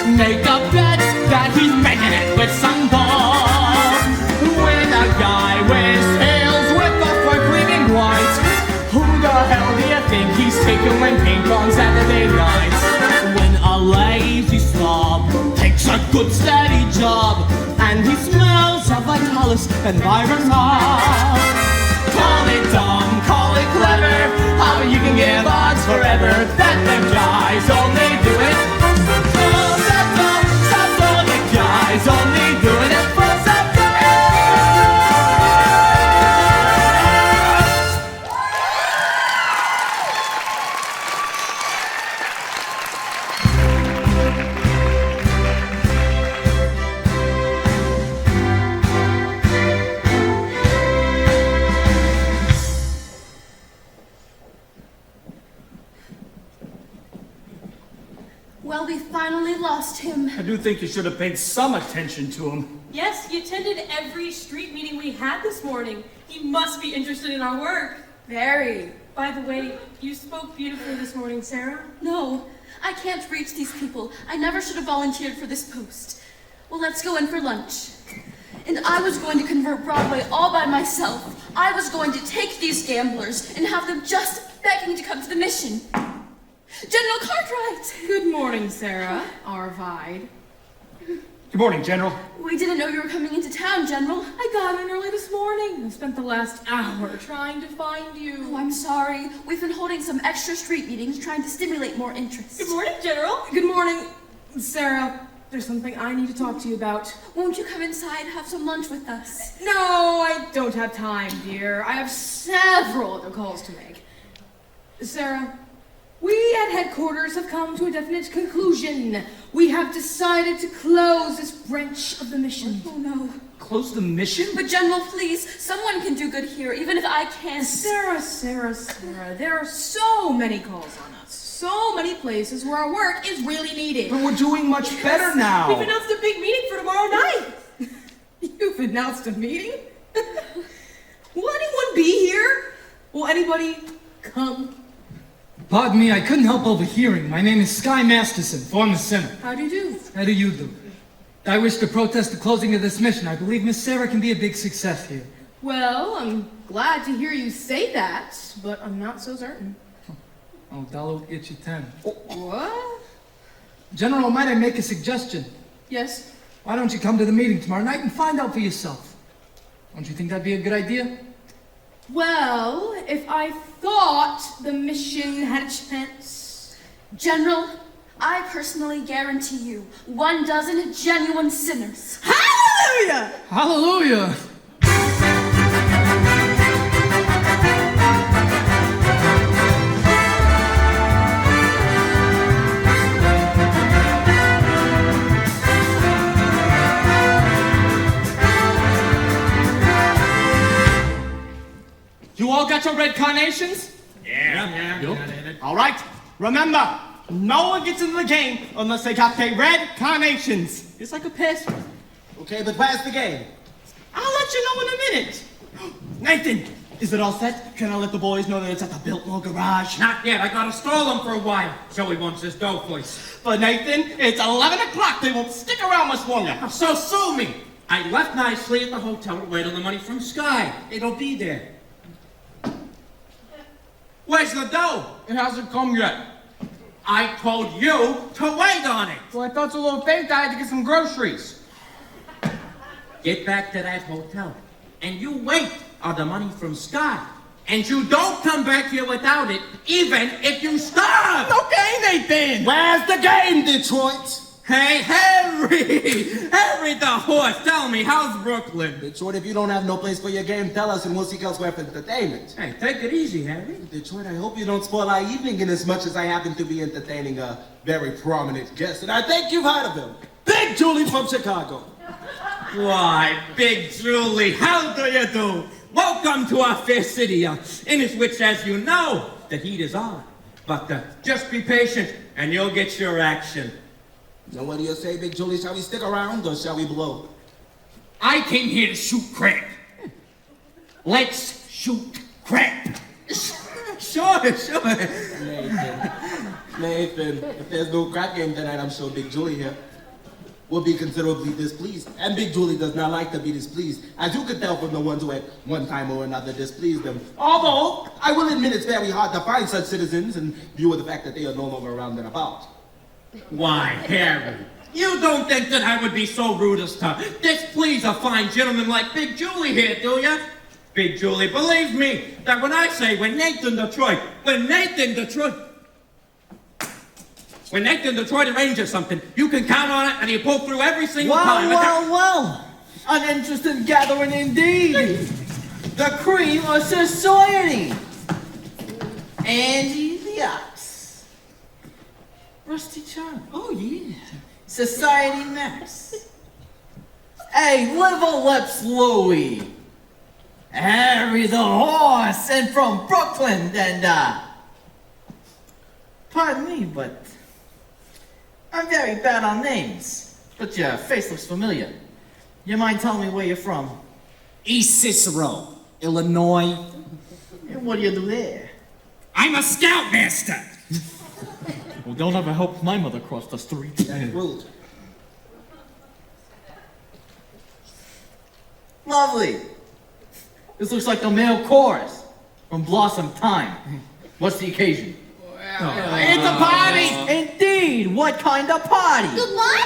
Make a bet that he's making it with some ball. When a guy wears heels with a front gleaming white, who the hell do you think he's taking when pink on Saturday nights? When a lazy slob takes a good steady job, and he smells of Vitalis and Virusol. Call it dumb, call it clever, how you can give odds forever that the guy's only doing it for some dough. Guy's only doing it for some Well, we finally lost him. I do think you should have paid some attention to him. Yes, he attended every street meeting we had this morning. He must be interested in our work. Very. By the way, you spoke beautifully this morning, Sarah. No, I can't reach these people. I never should have volunteered for this post. Well, let's go in for lunch. And I was going to convert Broadway all by myself. I was going to take these gamblers and have them just begging to come to the mission. General Cartwright! Good morning, Sarah. Arvide. Good morning, General. We didn't know you were coming into town, General. I got in early this morning. I spent the last hour trying to find you. Oh, I'm sorry. We've been holding some extra street meetings trying to stimulate more interest. Good morning, General. Good morning, Sarah. There's something I need to talk to you about. Won't you come inside, have some lunch with us? No, I don't have time, dear. I have several other calls to make. Sarah, We at headquarters have come to a definite conclusion. We have decided to close this branch of the mission. Oh no. Close the mission? But General, please, someone can do good here, even if I can't. Sarah, there are so many calls on us. So many places where our work is really needed. But we're doing much better now. We've announced a big meeting for tomorrow night. You've announced a meeting? Will anyone be here? Will anybody come? Pardon me, I couldn't help overhearing. My name is Sky Masterson, former sinner. How do you do? How do you do? I wish to protest the closing of this mission. I believe Miss Sarah can be a big success here. Well, I'm glad to hear you say that, but I'm not so certain. Oh, dollar will get you 10. What? General, might I make a suggestion? Yes? Why don't you come to the meeting tomorrow night and find out for yourself? Don't you think that'd be a good idea? Well, if I thought the mission had a chance. General, I personally guarantee you 12 genuine sinners. Hallelujah! Hallelujah! You all got your red carnations? Yeah. All right. Remember, no one gets into the game unless they got their red carnations. It's like a password. Okay, but where's the game? I'll let you know in a minute. Nathan, is it all set? Can I let the boys know that it's at the Biltmore garage? Not yet. I gotta stall them for a while. Joey wants his dough voice. But Nathan, it's 11 o'clock. They won't stick around much longer. So sue me. I left nicely at the hotel to wait on the money from Sky. It'll be there. Where's the dough? It hasn't come yet. I told you to wait on it. Well, I thought it's a little late. I had to get some groceries. Get back to that hotel, and you wait on the money from Sky. And you don't come back here without it, even if you starve! Okay, Nathan! Where's the game, Detroit? Hey, Harry! Harry the horse, tell me, how's Brooklyn? Detroit, if you don't have no place for your game, tell us and we'll seek elsewhere for entertainment. Hey, take it easy, Harry. Detroit, I hope you don't spoil our evening in as much as I happen to be entertaining a very prominent guest, and I think you've heard of him. Big Julie from Chicago. Why, Big Julie, how do you do? Welcome to our fair city, in which, as you know, the heat is on. But just be patient, and you'll get your action. Now, what do you say, Big Julie? Shall we stick around or shall we blow? I came here to shoot crap. Let's shoot crap. Sure. Nathan, if there's no crap game tonight, I'm sure Big Julie here will be considerably displeased. And Big Julie does not like to be displeased, as you could tell from the ones who at one time or another displeased them. Although, I will admit it's very hard to find such citizens in view of the fact that they are no longer around and about. Why, Harry, you don't think that I would be so rude as to displease a fine gentleman like Big Julie here, do ya? Big Julie, believe me, that when I say when Nathan Detroit arranges something, you can count on it and he'll pull through every single time. Well, an interesting gathering indeed. The cream of society. Andy the Ox. Rusty Charm. Oh, yeah. Society Max. Hey, liver lips Louie. Harry the Horse, and from Brooklyn, and pardon me, but I'm very bad on names. But your face looks familiar. You mind telling me where you're from? East Cicero, Illinois. And what do you do there? I'm a scoutmaster. Well, don't ever help my mother cross the street. Rude. Lovely. This looks like the male chorus from Blossom Time. What's the occasion? It's a party! Indeed! What kind of party? Good morning!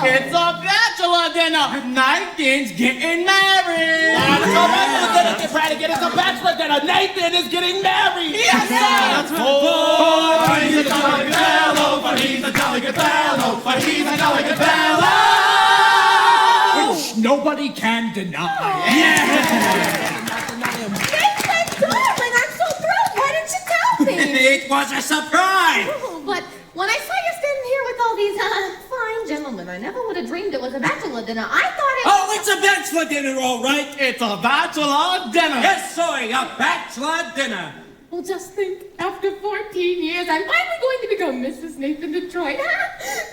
It's a bachelor dinner! Nathan's getting married! That's a bachelor dinner! Get ready, get us a bachelor dinner! Nathan is getting married! Yes, sir! For he's a jolly good fellow, for he's a jolly good fellow, for he's a jolly good fellow! Which nobody can deny. Nathan, darling, I'm so thrilled. Why didn't you tell me? was a surprise! But when I saw you standing here with all these fine gentlemen, I never would have dreamed it was a bachelor dinner. I thought it Oh, it's a bachelor dinner, all right. It's a bachelor dinner. Yes, sorry, a bachelor dinner. Well, just think, after 14 years, I'm finally going to become Mrs. Nathan Detroit.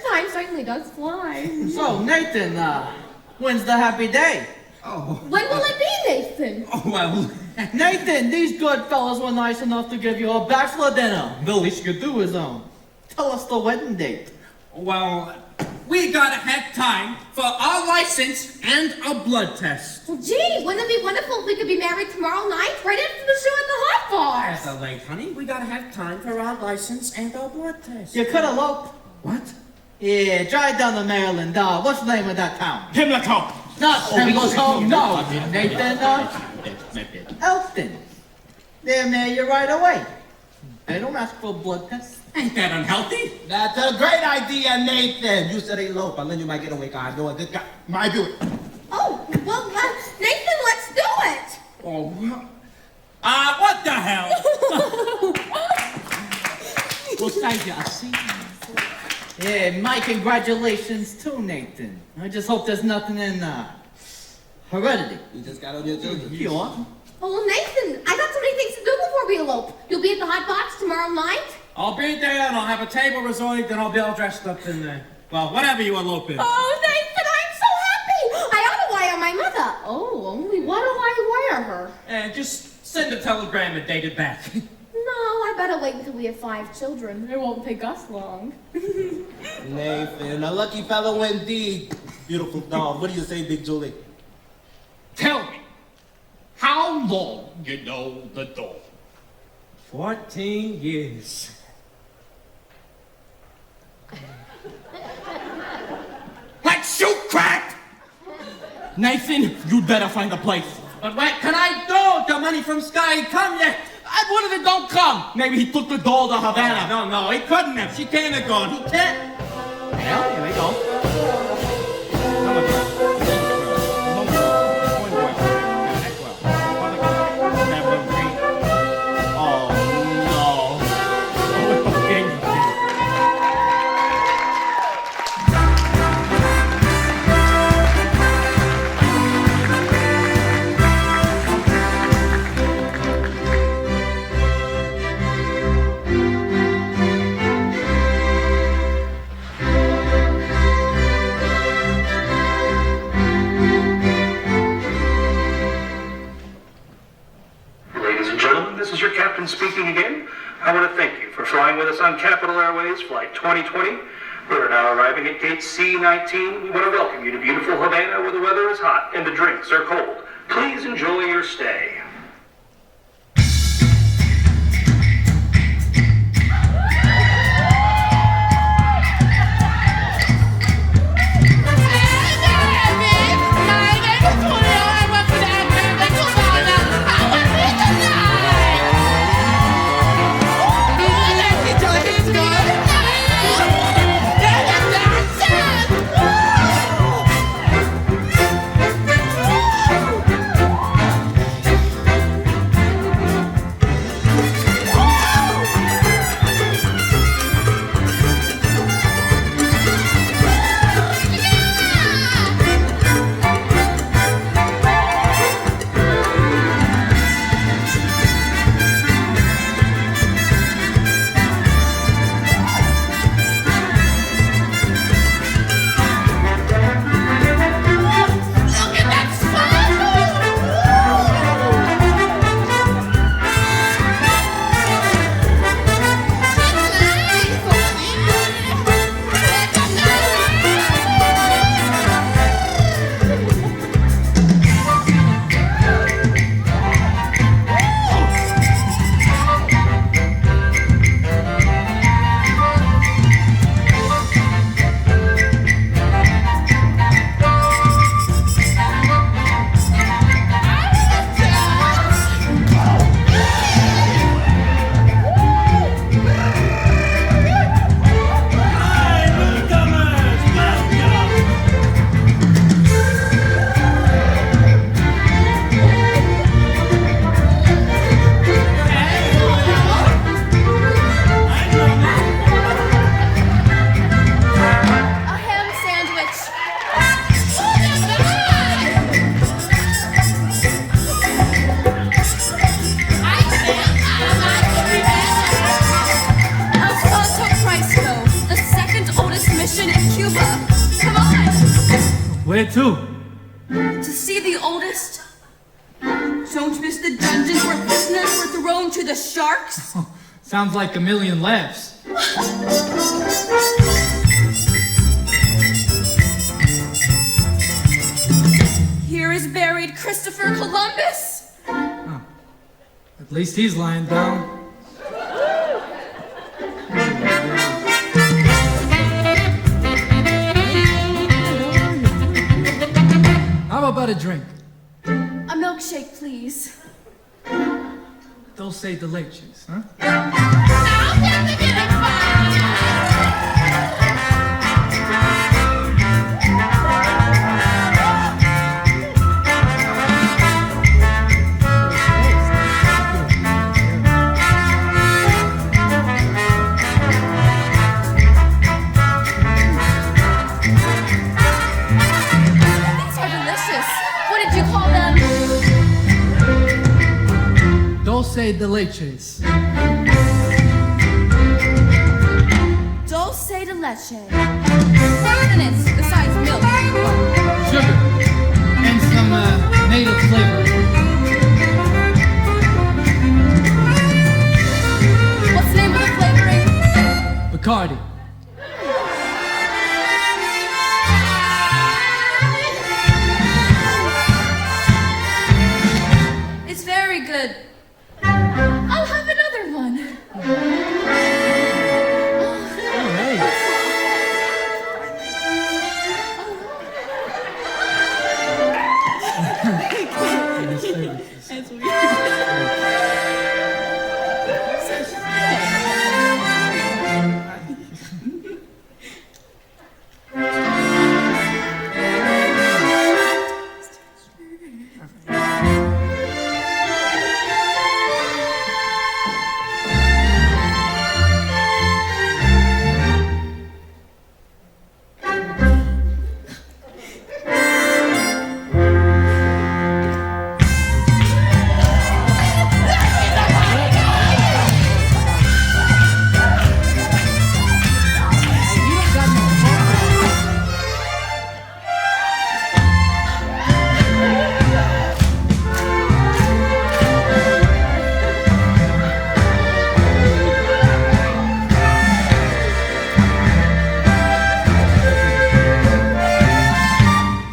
Time certainly does fly. So, Nathan, when's the happy day? When will it be, Nathan? Oh, well, Nathan, these good fellas were nice enough to give you a bachelor dinner. The least you could do is, tell us the wedding date. well, we gotta have time for our license and a blood test. Well, gee, wouldn't it be wonderful if we could be married tomorrow night, right after the show at the hot bars? Adelaide, honey, we gotta have time for our license and our blood test. You could elope. What? Yeah, drive down to Maryland. What's the name of that town? Pimlico. Not Pimlico, no, Nathan. Elton. They'll mail you right away. They don't ask for a blood test. Ain't that unhealthy? That's a great idea, Nathan. You said elope, and then you might get away. I know a good guy. Might do it. Oh, well, Nathan, let's do it. Oh, what the hell? Well, thank you. I see. Yeah, my congratulations too, Nathan. I just hope there's nothing in heredity. You just got on your children. You are? Oh, Nathan, I got so many things to do before we elope. You'll be at the hot box tomorrow night? I'll be there and I'll have a table reserved and I'll be all dressed up in there. Well, whatever you elope in. Oh, Nathan, I'm so happy. I ought to wire my mother. Oh, only what do I wire her? And just send a telegram and date it back. No, I better wait until we have 5 children. It won't take us long. Nathan, a lucky fellow indeed. Beautiful dog. What do you say, Big Julie? Tell me, how long you know the dog? 14 years. Like shoot crap! Nathan, you'd better find a place. But what can I do? The money from Sky come yet? What if it don't come? Maybe he took the doll to Havana. No, he couldn't have. She can't have gone. He can't. Well, here we go. Speaking again, I want to thank you for flying with us on Capital Airways Flight 2020. We're now arriving at gate C-19. We want to welcome you to beautiful Havana where the weather is hot and the drinks are cold. Please enjoy your stay. mission in Cuba. Come on! Where to? To see the oldest. Don't miss the dungeons where prisoners were thrown to the sharks. Sounds like a million laughs. Here is buried Christopher Columbus. Oh. At least he's lying down. How about a drink? A milkshake, please. Dulce de leches, huh? These are delicious. What did you call them? Dulce de leches. Dulce de leche. Permanence besides milk. Sugar. And some native flavor. What's the name of the flavoring? Bacardi. It's very good. I'll have another one.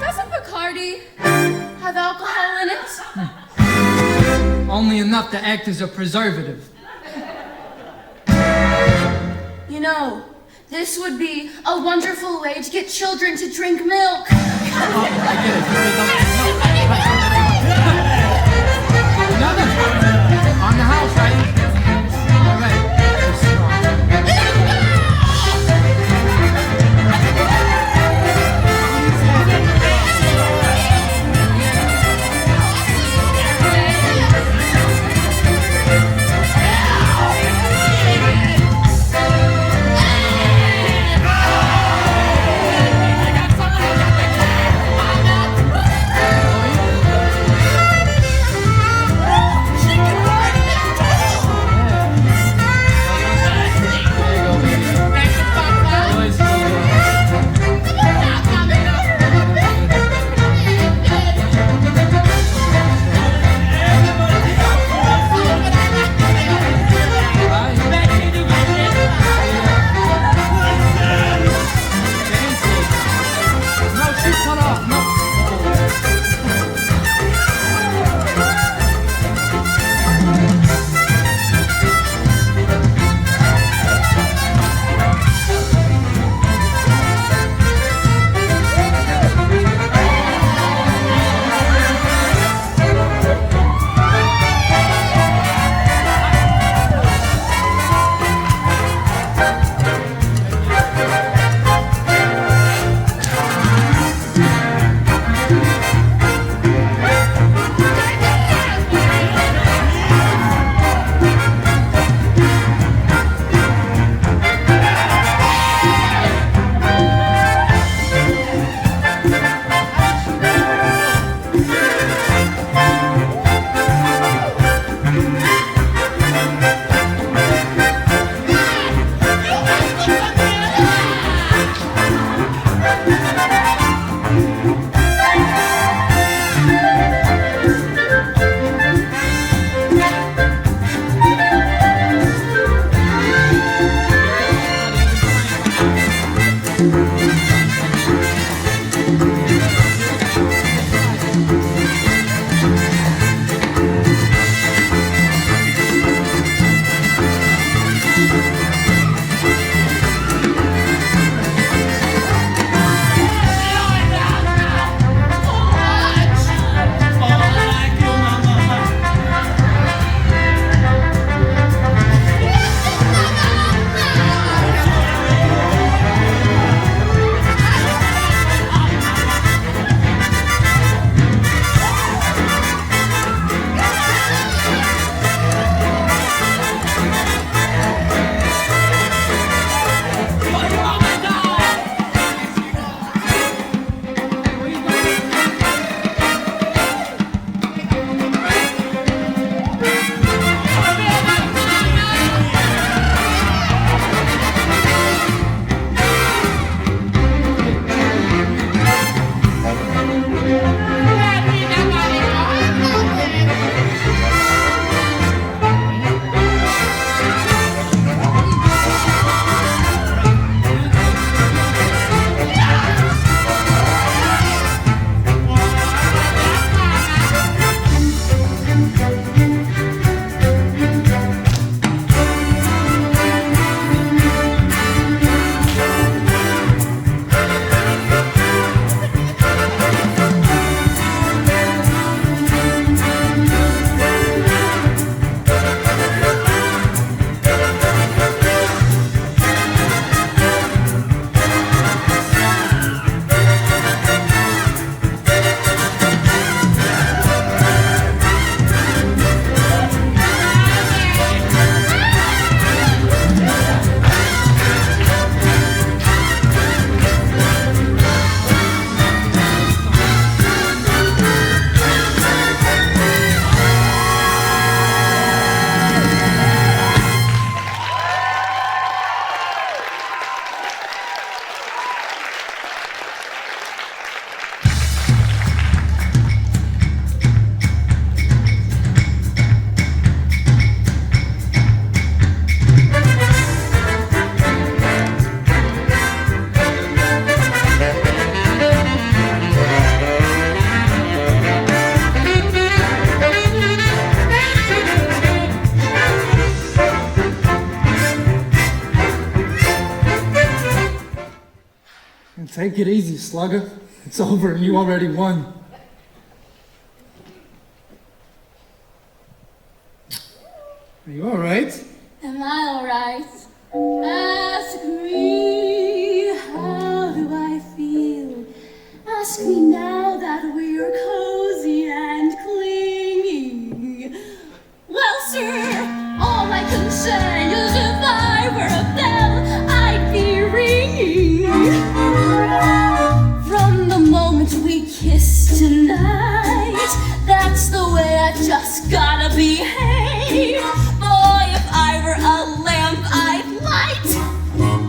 Doesn't Bacardi have alcohol in it? Only enough to act as a preservative. You know, this would be a wonderful way to get children to drink milk. I get it. Another on the house, right? All right. Take it easy, slugger. It's over and you already won. Are you alright? Am I alright? Ask me, how do I feel? Ask me now that we're cozy and clinging. Well, sir, all I can say is if I were a bell, I'd be ringing. From the moment we kissed tonight, that's the way I just gotta behave. Boy, if I were a lamp, I'd light.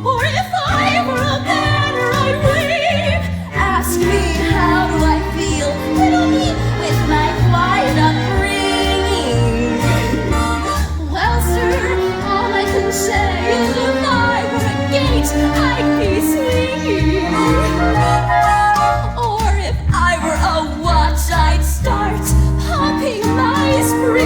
Or if I were a banner, I'd wave. Ask me, how do I feel? Little me with my quiet upbringing. Well, sir, all I can say is if I were a gate, I'd be swinging. Or if I were a watch, I'd start popping my spring.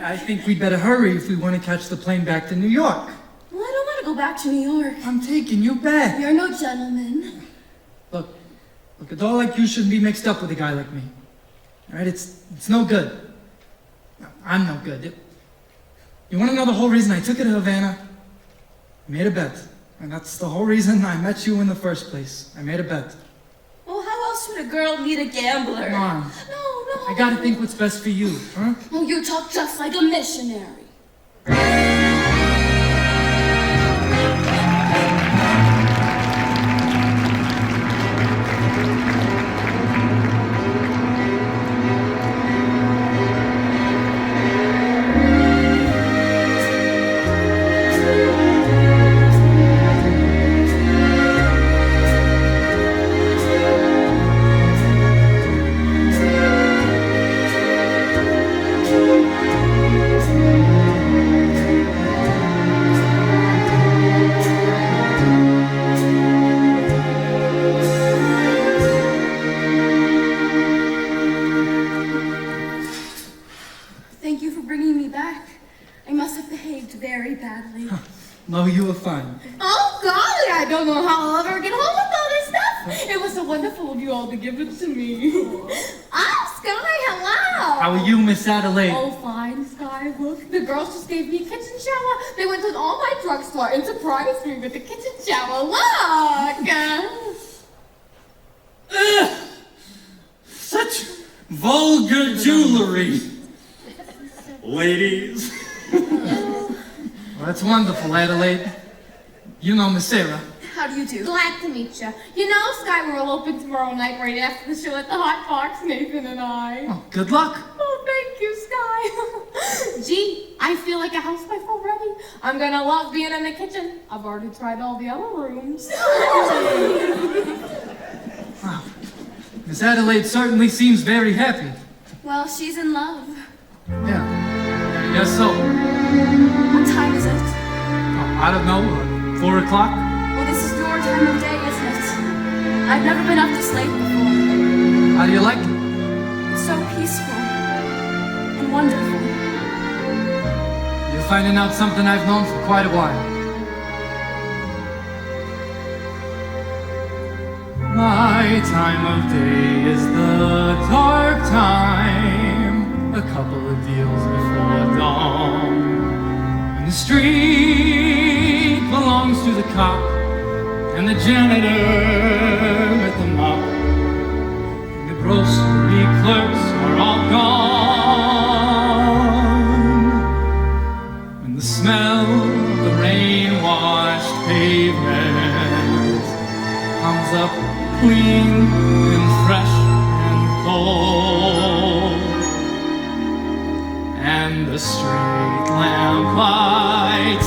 I think we'd better hurry if we want to catch the plane back to New York. Well, I don't want to go back to New York. I'm taking you back. You're no gentleman. Look, a doll like you shouldn't be mixed up with a guy like me. All right, it's no good. No, I'm no good. You want to know the whole reason I took you to Havana? I made a bet. And that's the whole reason I met you in the first place. I made a bet. Well, how else would a girl meet a gambler? Come on. No. I gotta think what's best for you, huh? Well, you talk just like a missionary. Thank you for bringing me back. I must have behaved very badly. No, you were fine. Oh, golly, I don't know how I'll ever get home with all this stuff. It was so wonderful of you all to give it to me. Oh, Sky, hello. How are you, Miss Adelaide? Oh, fine, Sky. Look, the girls just gave me a kitchen shower. They went to all my drugstore and surprised me with the kitchen shower. Look. Such vulgar jewelry. Ladies. Well, that's wonderful, Adelaide. You know Miss Sarah. How do you do? Glad to meet you. You know, Sky, we're all open tomorrow night right after the show at the Hot Box, Nathan and I. Oh, good luck. Oh, thank you, Sky. Gee, I feel like a housewife already. I'm gonna love being in the kitchen. I've already tried all the other rooms. Wow. Miss Adelaide certainly seems very happy. Well, she's in love. Yeah. Yes, so. What time is it? I don't know. 4 o'clock? Well, this is your time of day, isn't it? I've never been up this late before. How do you like it? It's so peaceful and wonderful. You're finding out something I've known for quite a while. My time of day is the dark time, a couple of deals before dawn. And the street belongs to the cop and the janitor with the mop. And the grocery clerks are all gone. When the smell of the rain-washed pavement comes up clean and fresh and cold, and the street lamp light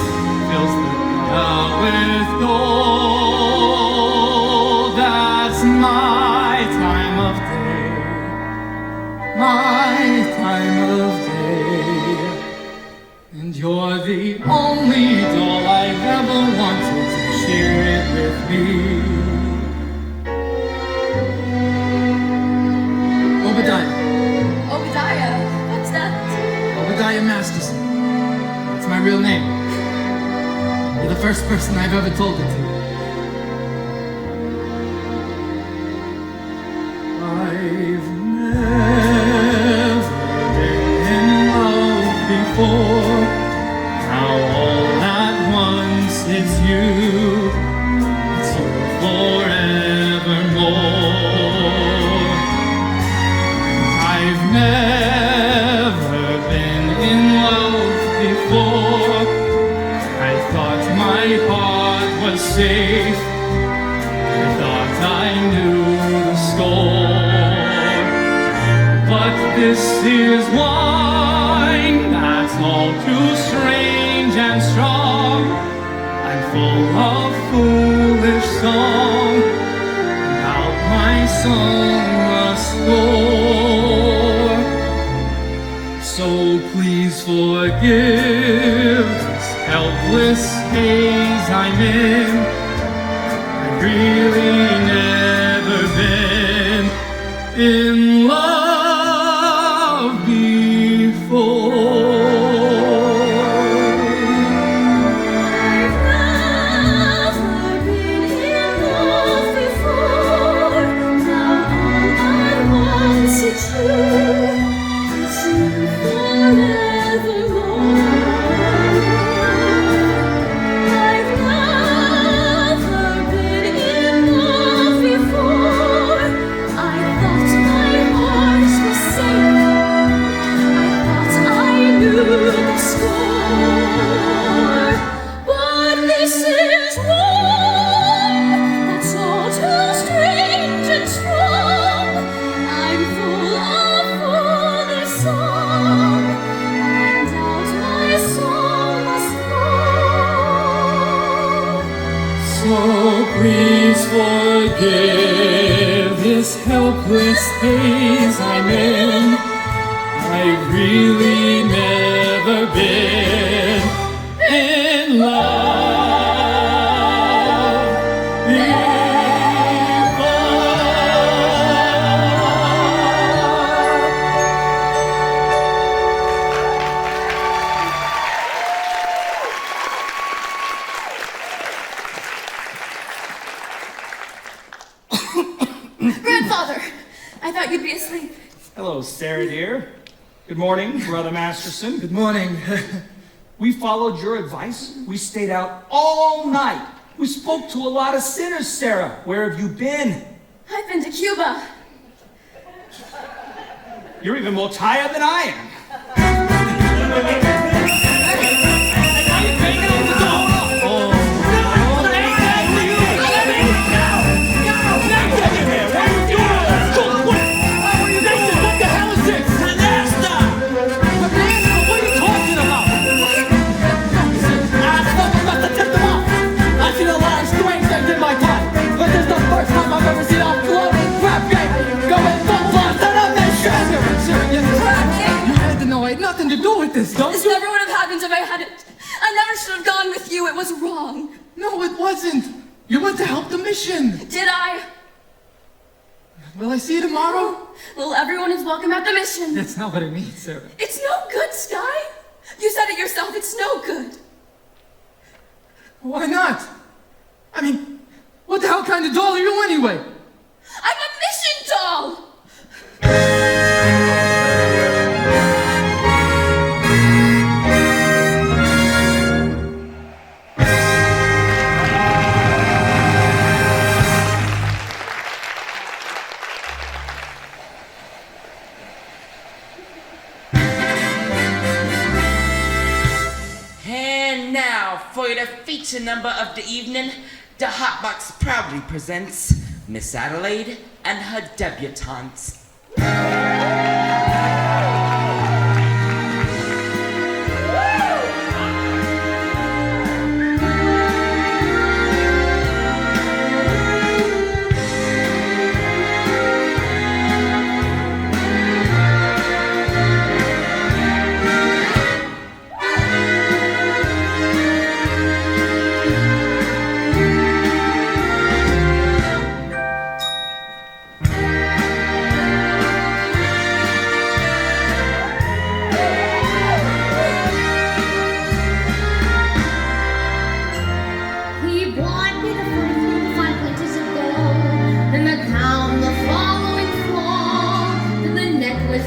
fills the gutter with gold. That's my time of day, my time of day, and you're the only doll I've ever wanted to share it with me. Obadiah? What's that? Obadiah Masterson. That's my real name. You're the first person I've ever told it to. I've never been in love before. Now all at once it's you forevermore. I've never been in love before. I thought my heart was safe. I thought I knew the score. But this is wine that's all too strange and strong. I'm full of foolish song about my song must score. So please forgive this helpless haze I'm in. I've really never been in love before. forgive this helpless haze I'm in. I've really never been in love before. Grandfather, I thought you'd be asleep. Hello, Sarah dear. Good morning, Brother Masterson. Good morning. We followed your advice. We stayed out all night. We spoke to a lot of sinners, Sarah. Where have you been? I've been to Cuba. You're even more tired than I am. Nothing to do with this, don't This you? never would have happened if I hadn't. I never should have gone with you. It was wrong. No, it wasn't. You went to help the mission. Did I? Will I see you tomorrow? Well, everyone is welcome at the mission. That's not what it means, Sarah. It's no good, Sky. You said it yourself. It's no good. Why not? I mean, what the hell kind of doll are you anyway? I'm a mission doll. For the feature number of the evening, the Hotbox proudly presents Miss Adelaide and her debutantes.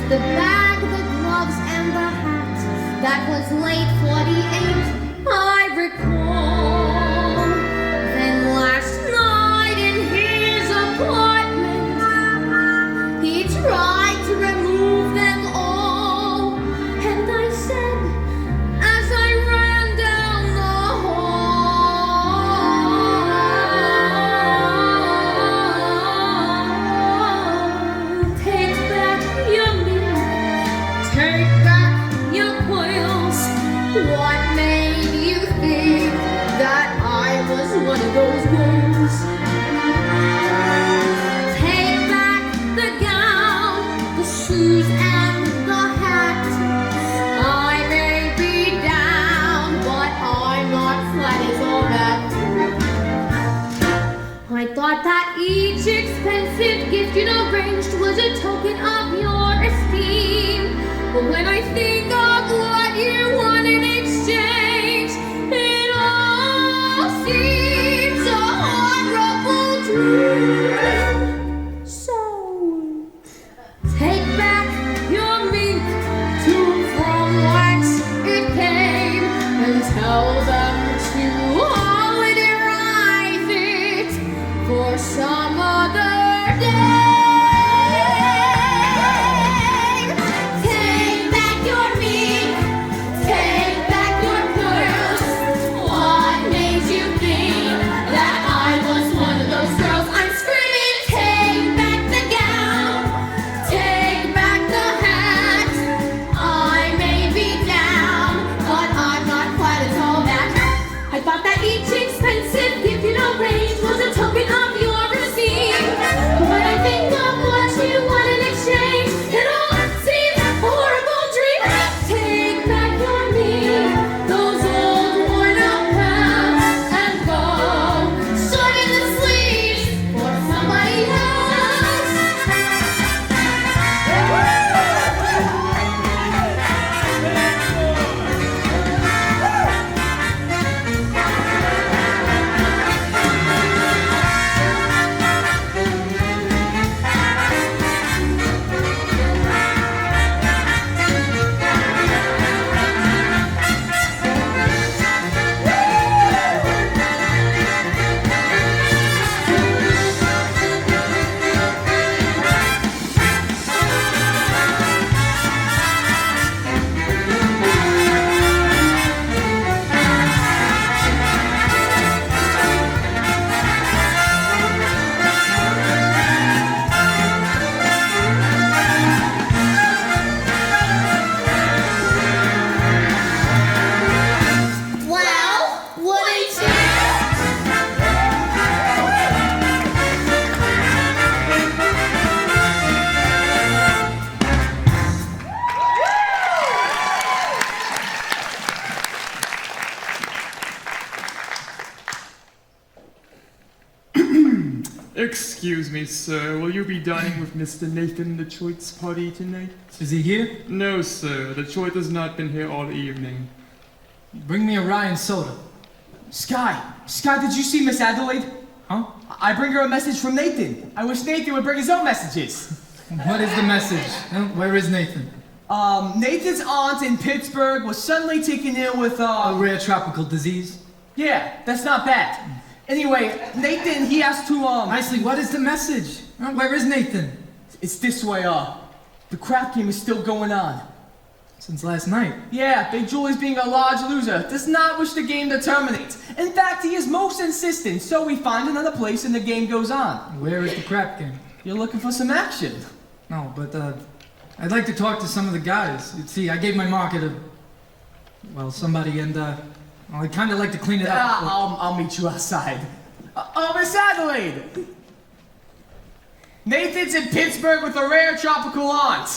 The bag, the gloves, and the hat. That was late 48, I recall. Then last night in his apartment, he tried to remove them all. And I said, as I ran down the hall, take back your take back your coils. What made you think that I was one of those girls? Take back the gown, the shoes, and the hat. I may be down, but I'm not flat as all that. I thought that each expensive gift you'd arranged was a token of your esteem. But when I think of what you want in exchange, it all seems a horrible dream. So, take back your mink from whence it came, and tell them to holidayize it for some other day. Each expensive gift you arranged was a token of your Excuse me, sir. Will you be dining with Mr. Nathan Detroit's party tonight? Is he here? No, sir. Detroit has not been here all evening. Bring me a rye and soda. Sky, did you see Miss Adelaide? Huh? I bring her a message from Nathan. I wish Nathan would bring his own messages. What is the message? Where is Nathan? Nathan's aunt in Pittsburgh was suddenly taken ill with, a rare tropical disease? Yeah, that's not bad. Anyway, Nathan, he has to, Nicely, what is the message? Where is Nathan? It's this way, the crap game is still going on. Since last night? Yeah, Big Julie's being a large loser, does not wish the game to terminate. In fact, he is most insistent, so we find another place and the game goes on. Where is the crap game? You're looking for some action. No, but, I'd like to talk to some of the guys. You see, I gave my market to, well, somebody, and, I'd kind of like to clean it up. I'll meet you outside. Miss Adelaide! Nathan's in Pittsburgh with a rare tropical aunt.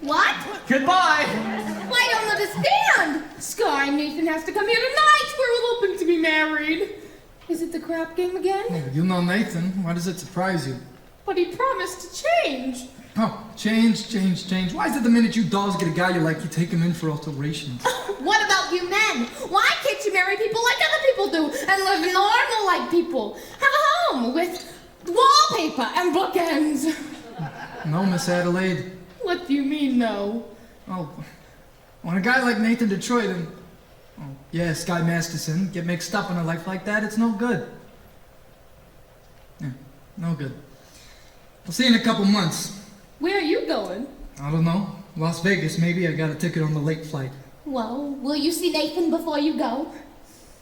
What? Goodbye! I don't understand! Sky and Nathan has to come here tonight! We're all hoping to be married. Is it the crap game again? Oh, you know Nathan. Why does it surprise you? But he promised to change. Oh, change. Why is it the minute you dolls get a guy you like, you take him in for alterations? What about you men? Why can't you marry people like other people do and live normal like people? Have a home with wallpaper and bookends. No, Miss Adelaide. What do you mean, no? Oh, when a guy like Nathan Detroit and, Sky Masterson get mixed up in a life like that, it's no good. Yeah, no good. I'll see you in a couple months. Where are you going? I don't know. Las Vegas, maybe. I got a ticket on the late flight. Well, will you see Nathan before you go?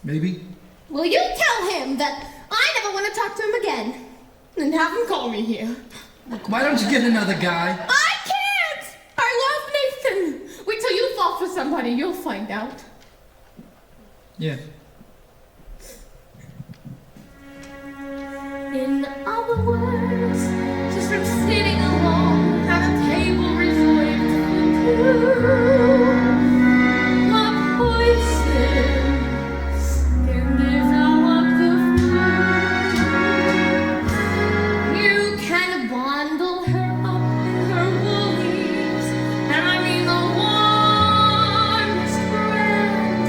Maybe. Will you tell him that I never want to talk to him again? And have him call me here. Look, why don't you get another guy? I can't! I love Nathan! Wait till you fall for somebody, you'll find out. Yeah. In other words, just from sitting alone at a table reserved for two, my voices can develop the flu. You can bundle her up in her woolies, and I mean the warmest brand.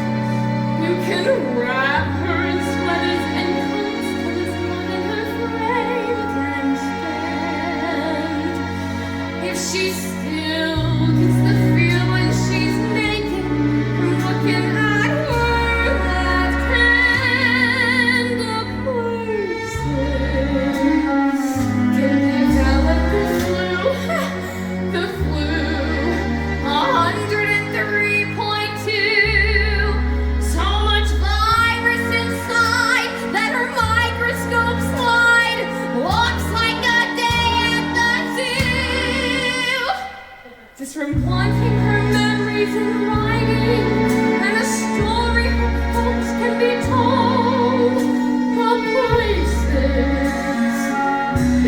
You can wrap her in sweaters and coats till it's more than her frame can stand. If she still gets the feel when she's naked from looking at her left hand, the person can develop the flu, 103.2. So much virus inside that her microscope slide looks like a day at the zoo. Just from wanting her memories in writing and a story her folks can be told. Her places can be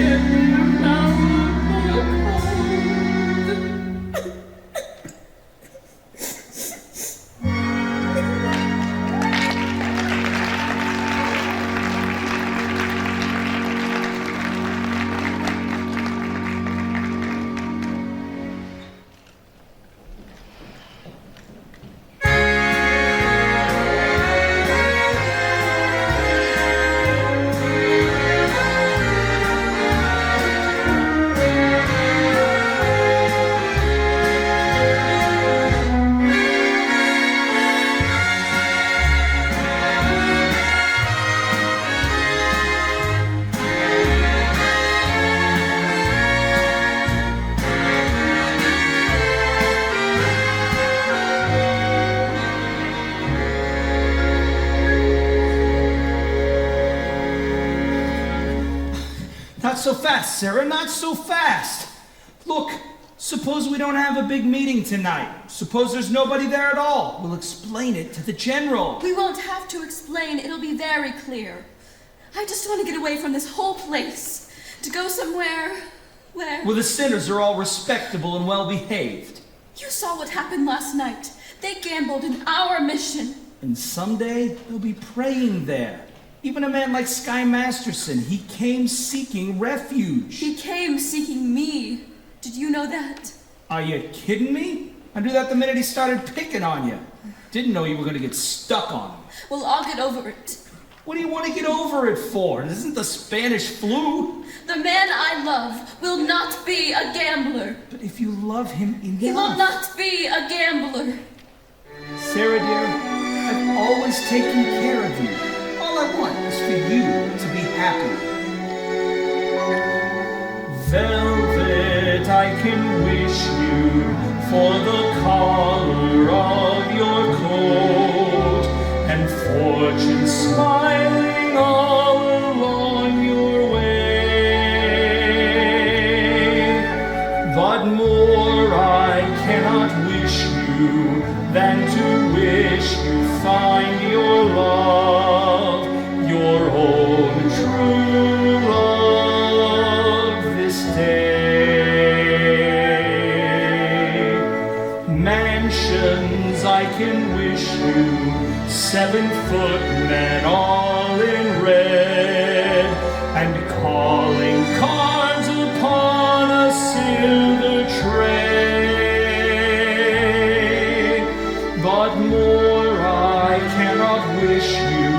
Not so fast, Sarah, not so fast. Look, suppose we don't have a big meeting tonight. Suppose there's nobody there at all. We'll explain it to the general. We won't have to explain. It'll be very clear. I just want to get away from this whole place. To go somewhere where... Well, the sinners are all respectable and well-behaved. You saw what happened last night. They gambled in our mission. And someday they'll be praying there. Even a man like Sky Masterson, he came seeking refuge. He came seeking me. Did you know that? Are you kidding me? I knew that the minute he started picking on you. Didn't know you were going to get stuck on him. Well, I'll get over it. What do you want to get over it for? It isn't the Spanish flu. The man I love will not be a gambler. But if you love him enough... He will not be a gambler. Sarah, dear, I've always taken care of you. All I want is for you to be happy. Velvet, I can wish you for the color of your coat, and fortune smiling all along your way. But more I cannot wish you than to wish you find your love, your own true love this day. Mansions I can wish you, 7-foot men all in red, and calling cards upon a silver tray. But more I cannot wish you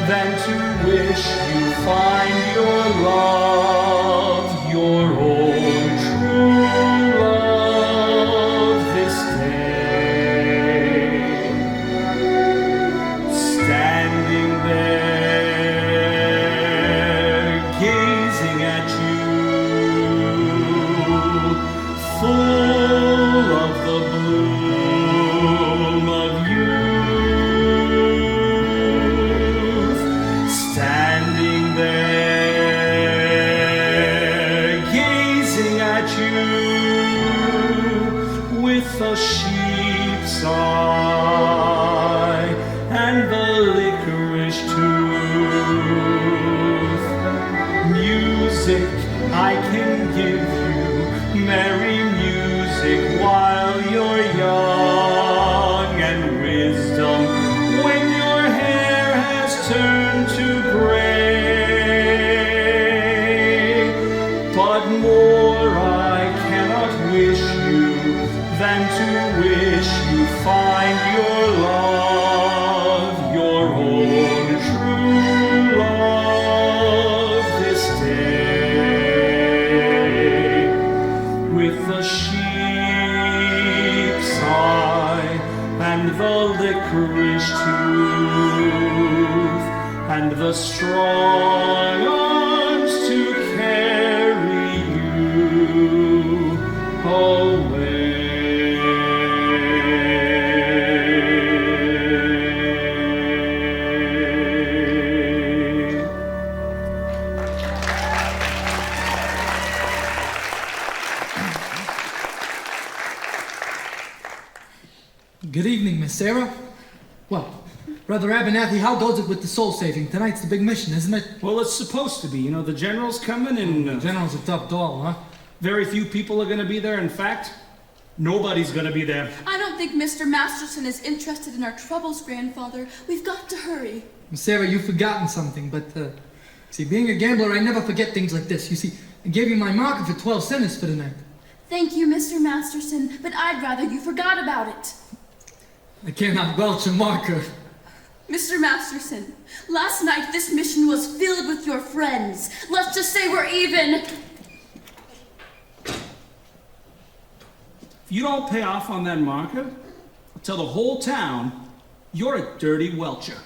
than to wish you find your love, your own true love this day. Standing there, gazing at you, full of the bloom of youth. Standing there, gazing at you, with a sheep's eye and the licorice tooth. Music I can give you, merry music while you're young, and wisdom when your hair has turned to gray. But more I cannot wish you than to wish you find your love, your own true love this day. With the sheep's eye and the licorice tooth, and the strong arms to carry you away. Good evening, Miss Sarah. Well, Brother Abernathy, how goes it with the soul saving? Tonight's the big mission, isn't it? Well, it's supposed to be. You know, the general's coming and... The general's a tough doll, huh? Very few people are going to be there. In fact, nobody's going to be there. I don't think Mr. Masterson is interested in our troubles, Grandfather. We've got to hurry. Miss Sarah, you've forgotten something, but, see, being a gambler, I never forget things like this. You see, I gave you my marker for 12 cents for the night. Thank you, Mr. Masterson, but I'd rather you forgot about it. I cannot belch a marker. Mr. Masterson, last night this mission was filled with your friends. Let's just say we're even. If you don't pay off on that marker, I'll tell the whole town you're a dirty welcher.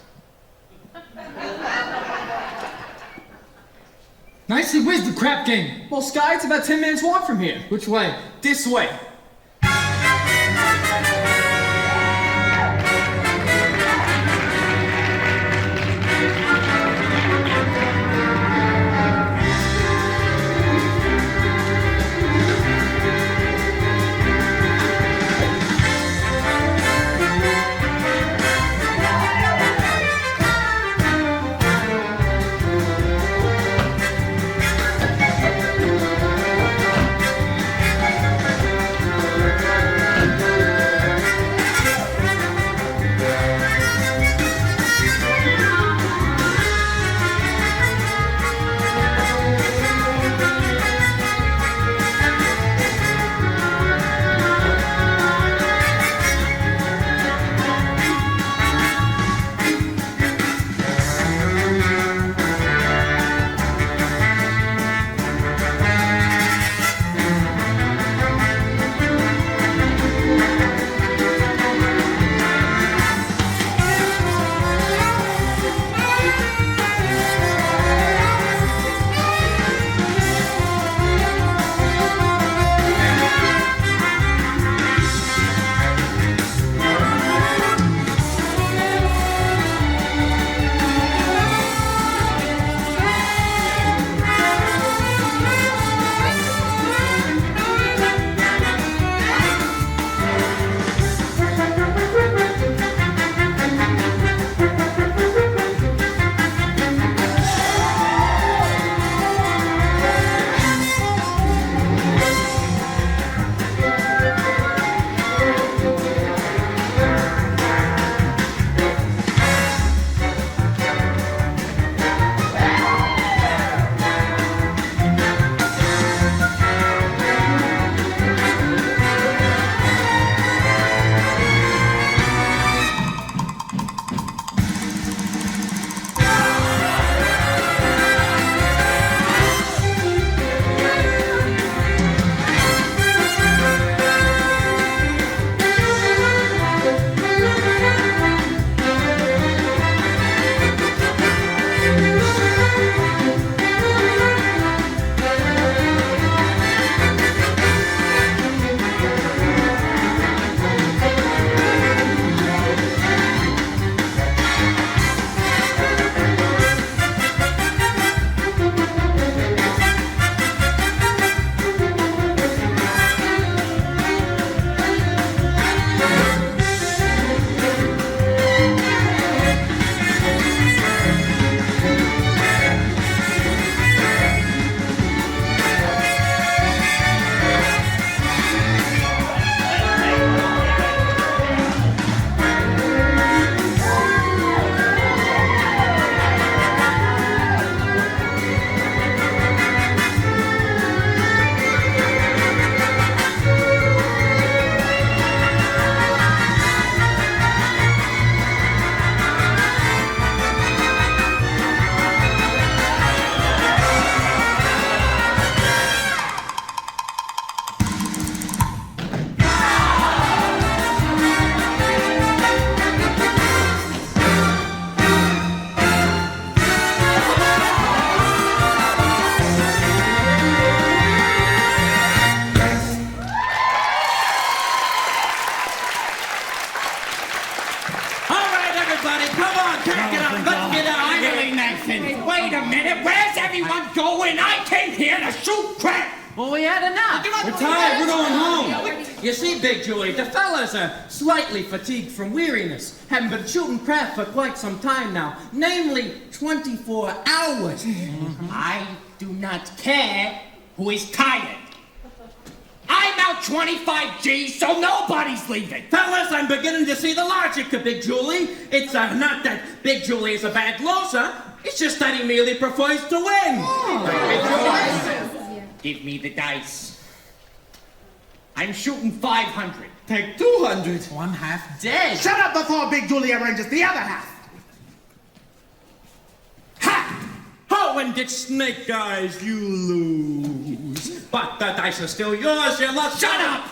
Nicely whizzed, the crap game. Well, Sky, it's about 10 minutes walk from here. Which way? This way. everyone go in. I came here to shoot crap. Well, we had enough. We're tired. We're going home. You see, Big Julie, the fellas are slightly fatigued from weariness. Haven't been shooting crap for quite some time now. Namely, 24 hours. I do not care who is tired. I'm out 25 G's, so nobody's leaving. Fellas, I'm beginning to see the logic of Big Julie. It's not that Big Julie is a bad loser. It's just that he merely prefers to win. Give me the dice. I'm shooting 500. Take 200. Oh, I'm half dead. Shut up before Big Julie arranges the other half. Ha! Oh, and get Snake Eyes, you lose. But the dice are still yours, you love. Shut up!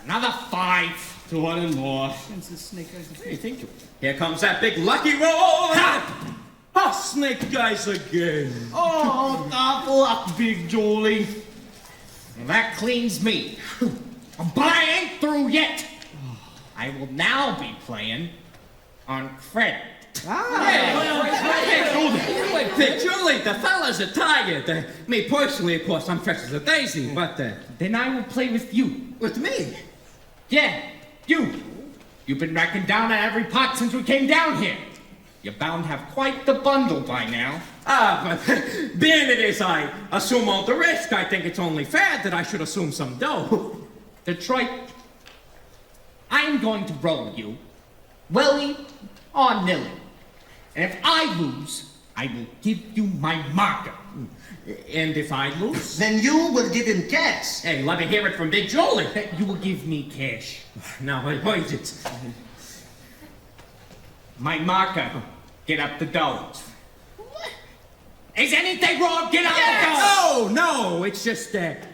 Another 5. 200 more. Snake Eyes. What do you think? Here comes that big lucky roll. Ha! Oh, Snake Eyes again. Oh, tough luck, Big Julie. Well, that cleans me. But I ain't through yet. I will now be playing on credit. Big Julie, the fellas are tired. Me personally, of course, I'm fresh as a daisy, but... Then I will play with you. With me? Yeah, you. You've been racking down at every pot since we came down here. You're bound to have quite the bundle by now. But being it is I assume all the risk, I think it's only fair that I should assume some dough. Detroit, I'm going to roll you, Willie or nilly. And if I lose, I will give you my marker. And if I lose? Then you will give him cash. Hey, let me hear it from Big Julie. You will give me cash. Now, wait it. My marker. Get up the dough. Is anything wrong? Get up the dough! No, it's just that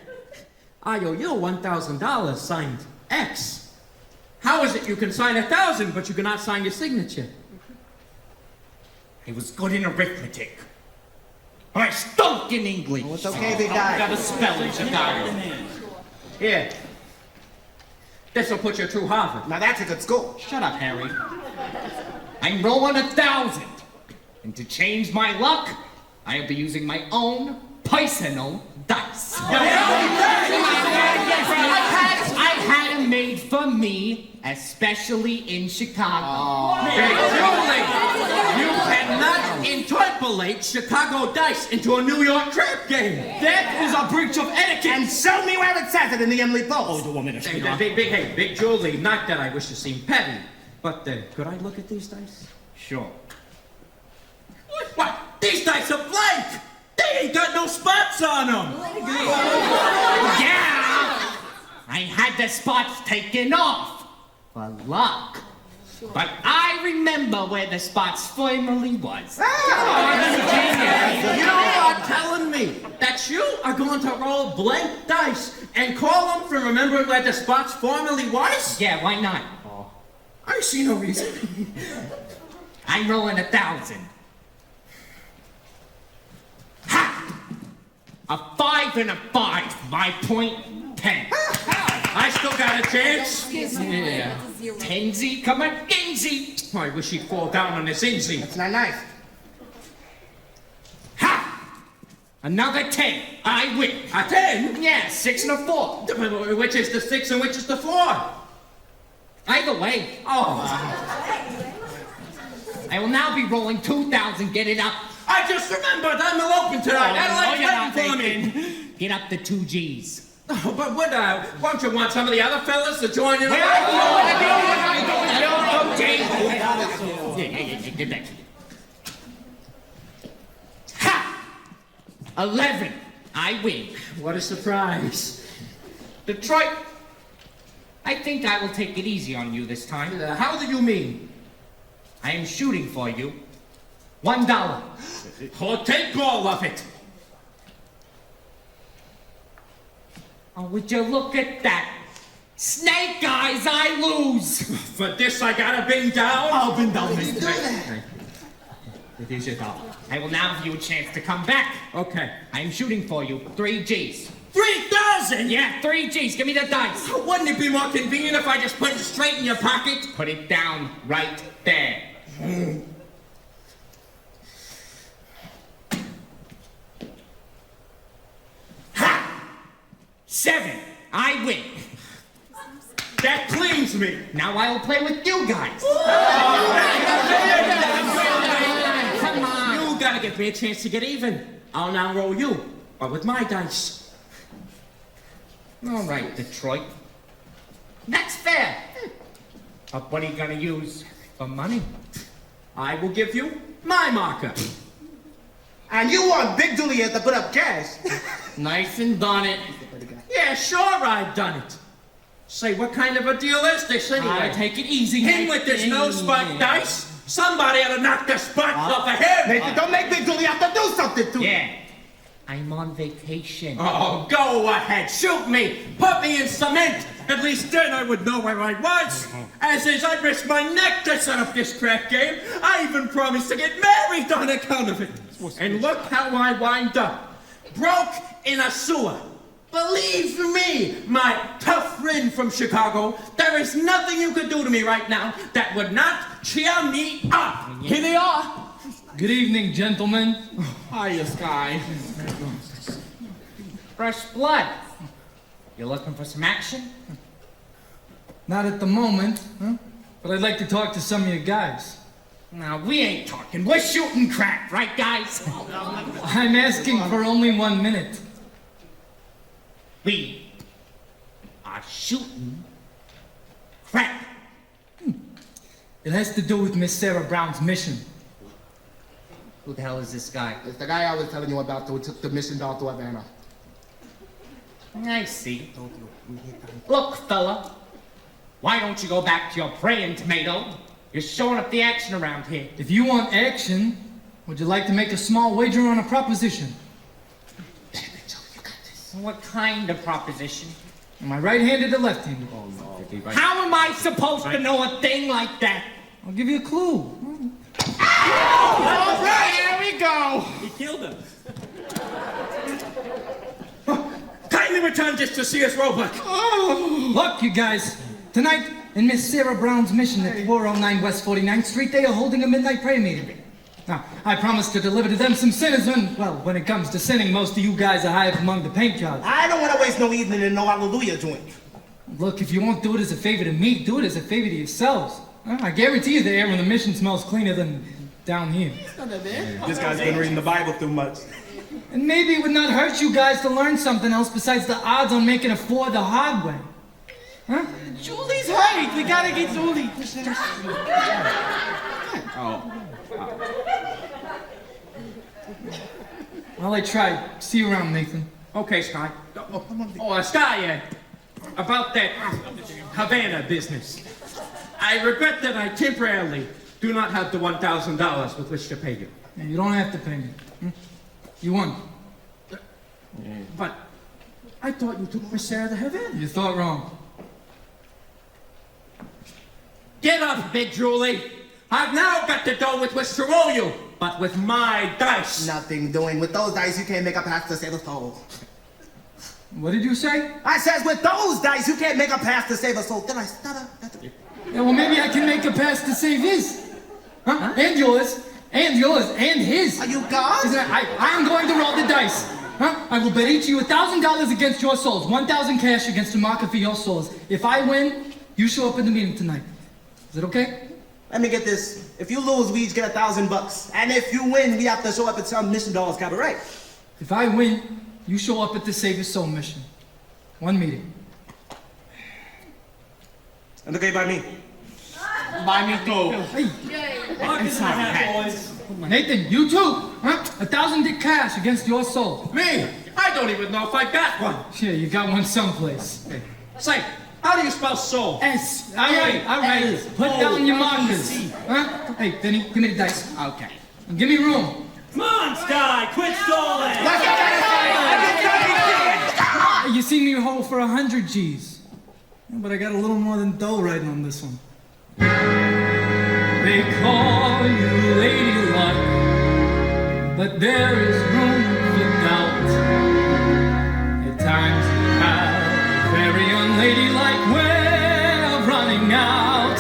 I owe you $1,000 signed X. How is it you can sign 1,000 but you cannot sign your signature? I was good in arithmetic. But I stunk in English. Oh, it's okay, big guy. I got a spell in Chicago. Here. This'll put you through Harvard. Now that's a good school. Shut up, Harry. I'm rolling 1,000. And to change my luck, I'll be using my own personal dice. I had them made for me, especially in Chicago. Hey, Julie, you cannot interpolate Chicago dice into a New York trap game. That is a breach of etiquette. And show me where it says it in the Emily Post. Oh, you want me to speak on? Big Julie, not that I wish to seem petty, but could I look at these dice? Sure. What? These dice are blank! They ain't got no spots on them! Yeah! I had the spots taken off for luck. But I remember where the spots formerly was. You are telling me that you are going to roll blank dice and call them from remembering where the spots formerly was? Yeah, why not? I see no reason. I'm rolling 1,000. Ha! A 5 and a 5. My point 10. I still got a chance. Yeah. Tensy, come on, Ginsy. I wish he'd fall down on his insy. That's not nice. Ha! Another 10. I win. A 10? Yeah, 6 and a 4. Which is the 6 and which is the 4? Either way. Oh. I will now be rolling 2,000. Get it up. I just remembered I'm eloping tonight. Adelaide's waiting for me. Get up to 2 G's. Oh, but won't you want some of the other fellas to join in? Ha! 11. I win. What a surprise. Detroit, I think I will take it easy on you this time. How do you mean? I am shooting for you. $1. Oh, take all of it. Oh, would you look at that? Snake Eyes, I lose! For this, I gotta bring down? I'll bring down this thing. It is your dollar. I will now give you a chance to come back. Okay. I am shooting for you. 3 G's. 3,000? Yeah, 3 G's. Give me the dice. Wouldn't it be more convenient if I just put it straight in your pocket? Put it down right there. Now I'll play with you guys. Come on. You gotta give me a chance to get even. I'll now roll you, or with my dice. All right, Detroit. That's fair. But what are you gonna use for money? I will give you my marker. And you want Big Juliet to put up cash? Nice and done it. Yeah, sure I've done it. Say, what kind of a deal is this anyway? Take it easy. Him with this no-spike dice? Somebody ought to knock the sparks off of him! Nathan, don't make Big Juliet have to do something to Yeah. I'm on vacation. Oh, go ahead, shoot me! Put me in cement! At least then I would know where I was! As is, I'd risk my neck to set up this crap game! I even promised to get married on account of it! And look how I wind up! Broke in a sewer! Believe me, my tough friend from Chicago, there is nothing you could do to me right now that would not cheer me up! Here they are. Good evening, gentlemen. Hiya, Sky. Fresh blood. You looking for some action? Not at the moment, huh? But I'd like to talk to some of you guys. Now, we ain't talking. We're shooting crap, right, guys? I'm asking for only 1 minute. We are shooting crap. It has to do with Miss Sarah Brown's mission. Who the hell is this guy? It's the guy I was telling you about who took the mission down to Havana. I see. Look, fella. Why don't you go back to your praying tomato? You're showing up the action around here. If you want action, would you like to make a small wager on a proposition? What kind of proposition? Am I right-handed or left-handed? How am I supposed to know a thing like that? I'll give you a clue. All right, here we go. He killed him. Kindly return just to see us roebuck. Look, you guys. Tonight, in Miss Sarah Brown's mission at 409 West 49th Street, they are holding a midnight prayer meeting. Now, I promised to deliver to them some sinners when it comes to sinning, most of you guys are high up among the paint jobs. I don't want to waste no evening in no hallelujah joint. Look, if you won't do it as a favor to me, do it as a favor to yourselves. I guarantee you the air on the mission smells cleaner than down here. This guy's been reading the Bible too much. And maybe it would not hurt you guys to learn something else besides the odds on making a four the hard way. Huh? Julie's right. We gotta get Julie. Well, I tried. See you around, Nathan. Okay, Sky. Sky, about that Havana business. I regret that I temporarily do not have the $1,000 with which to pay you. Yeah, you don't have to pay me. You won. But I thought you took Miss Sarah to Havana. You thought wrong. Get up, Big Julie. I've now got the dough with which to roll you, but with my dice. Nothing doing. With those dice, you can't make a pass to save a soul. What did you say? I says with those dice, you can't make a pass to save a soul. Did I stutter? Yeah, well, maybe I can make a pass to save his. Huh? And yours. And yours. And his. Are you God? I am going to roll the dice. Huh? I will bet each of you $1,000 against your souls. 1,000 cash against a marker for your souls. If I win, you show up in the meeting tonight. Is it okay? Let me get this. If you lose, we each get $1,000. And if you win, we have to show up at some Mission Dolls Cabaret. If I win, you show up at the Save Your Soul mission. One meeting. And okay by me. By me too. Hey. Nathan, you too. Huh? 1,000 cash against your soul. Me? I don't even know if I got one. Yeah, you got one someplace. Hey. Say, how do you spell soul? S. All right. Put down your markers. Huh? Hey, Vinny, give me the dice. Okay. And give me room. Come on, Sky, quit stalling! You see me hold for 100 G's. But I got a little more than dough riding on this one. They call you ladylike, but there is room for doubt. At times you have a very unladylike way of running out.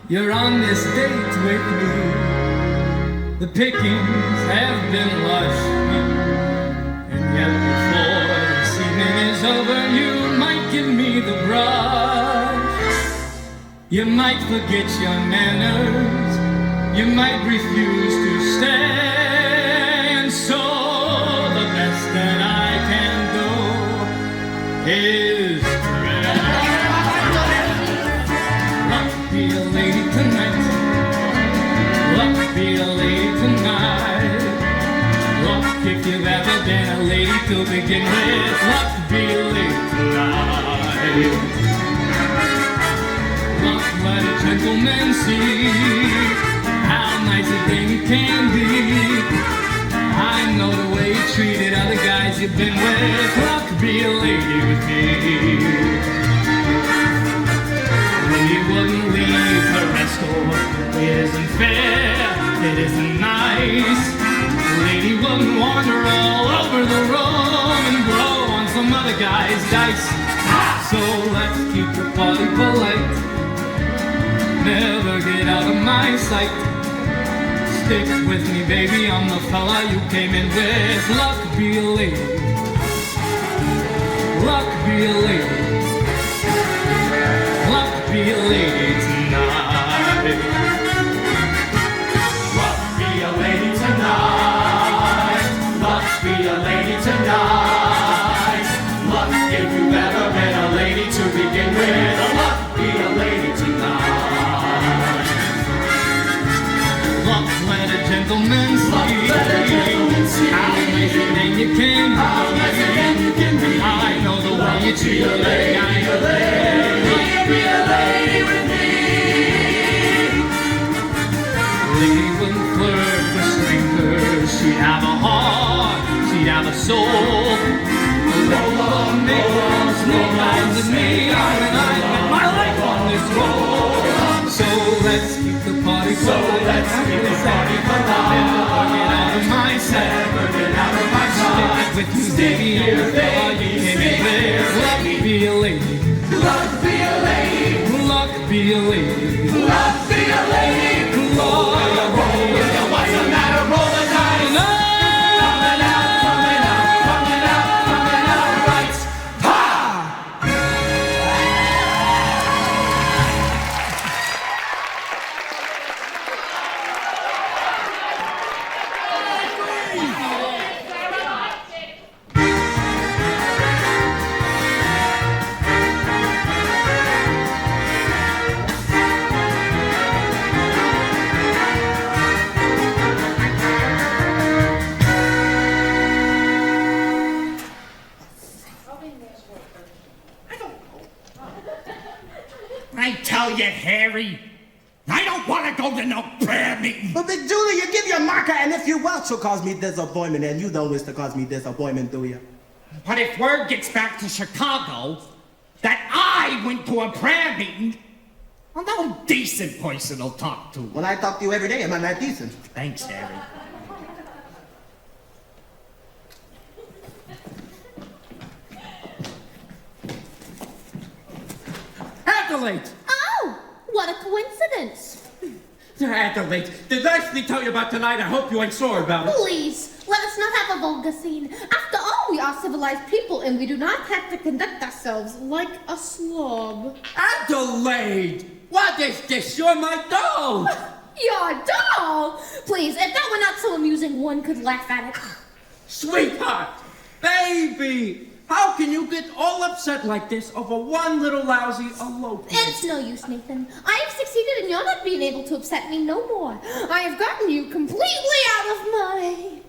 You're on this date with me. The pickings have been lush, and yet before this evening is over, you might give me the brush. You might forget your manners, you might refuse to stay, and so the best that I can do is pray. Luck be a lady tonight, luck be a lady tonight, luck if you've ever been a lady to begin with, luck be a lady tonight. Let a gentleman see how nice a thing can be. I know the way you treated other guys you've been with. Luck be a lady with me. Lady wouldn't leave her escort. It isn't fair, it isn't nice. Lady wouldn't wander all over the room and blow on some other guy's dice. So let's keep the party polite. Never get out of my sight. Stick with me, baby, I'm the fella you came in with. Luck be a lady. Luck be a lady. Luck be a lady tonight. Luck be a lady tonight. Luck be a lady tonight. Luck if you've ever been a lady to begin with. Luck be a lady tonight. Gentlemen see how nice a thing you can be. I know the way you treat a lady. Be a lady with me. Lady wouldn't flirt with strangers. She'd have a heart, she'd have a soul. Roll on, make one, snake eyes at me. When I bet my life on this roll. So let's keep the party So let's keep the party alive. Never get out of my sight. Never get out of my sight. Stick with me, baby, here, baby. Luck be a lady. Luck be a lady. Luck be a lady. Luck be a lady. Roll, roll, what's the matter? Roll the dice. Coming out, coming out, coming out, coming out right. Ha! I tell you, Harry, I don't want to go to no prayer meeting. But Big Julie, you give your marker, and if you will, she'll cause me disappointment, and you don't wish to cause me disappointment, do you? But if word gets back to Chicago that I went to a prayer meeting, well, no decent person will talk to. When I talk to you every day, am I not decent? Thanks, Harry. Adelaide! Oh, what a coincidence. Adelaide, did Ashley tell you about tonight? I hope you ain't sore about it. Please, let us not have a vulgar scene. After all, we are civilized people and we do not have to conduct ourselves like a slob. Adelaide! What is this? You're my doll! Your doll! Please, if that were not so amusing, one could laugh at it. Sweetheart! Baby! How can you get all upset like this over one little lousy elopement? It's no use, Nathan. I have succeeded in your not being able to upset me no more. I have gotten you completely out of my...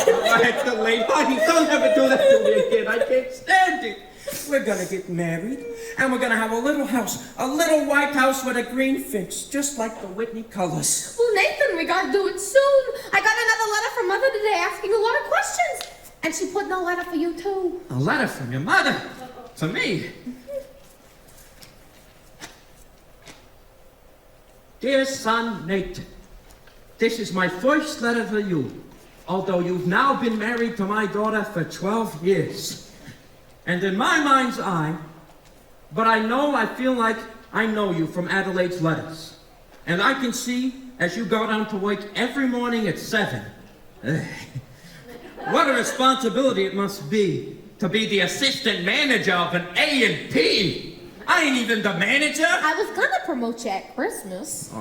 Oh, Adelaide, honey, don't ever do that to me again. I can't stand it. We're gonna get married, and we're gonna have a little house, a little white house with a green fence, just like the Whitney colors. Well, Nathan, we gotta do it soon. I got another letter from Mother today asking a lot of questions. And she put in a letter for you, too. A letter from your mother? To me? Dear son Nathan, this is my first letter for you, although you've now been married to my daughter for 12 years. And in my mind's eye, but I feel like I know you from Adelaide's letters. And I can see as you go down to work every morning at 7. What a responsibility it must be to be the assistant manager of an A&P. I ain't even the manager. I was gonna promote you at Christmas.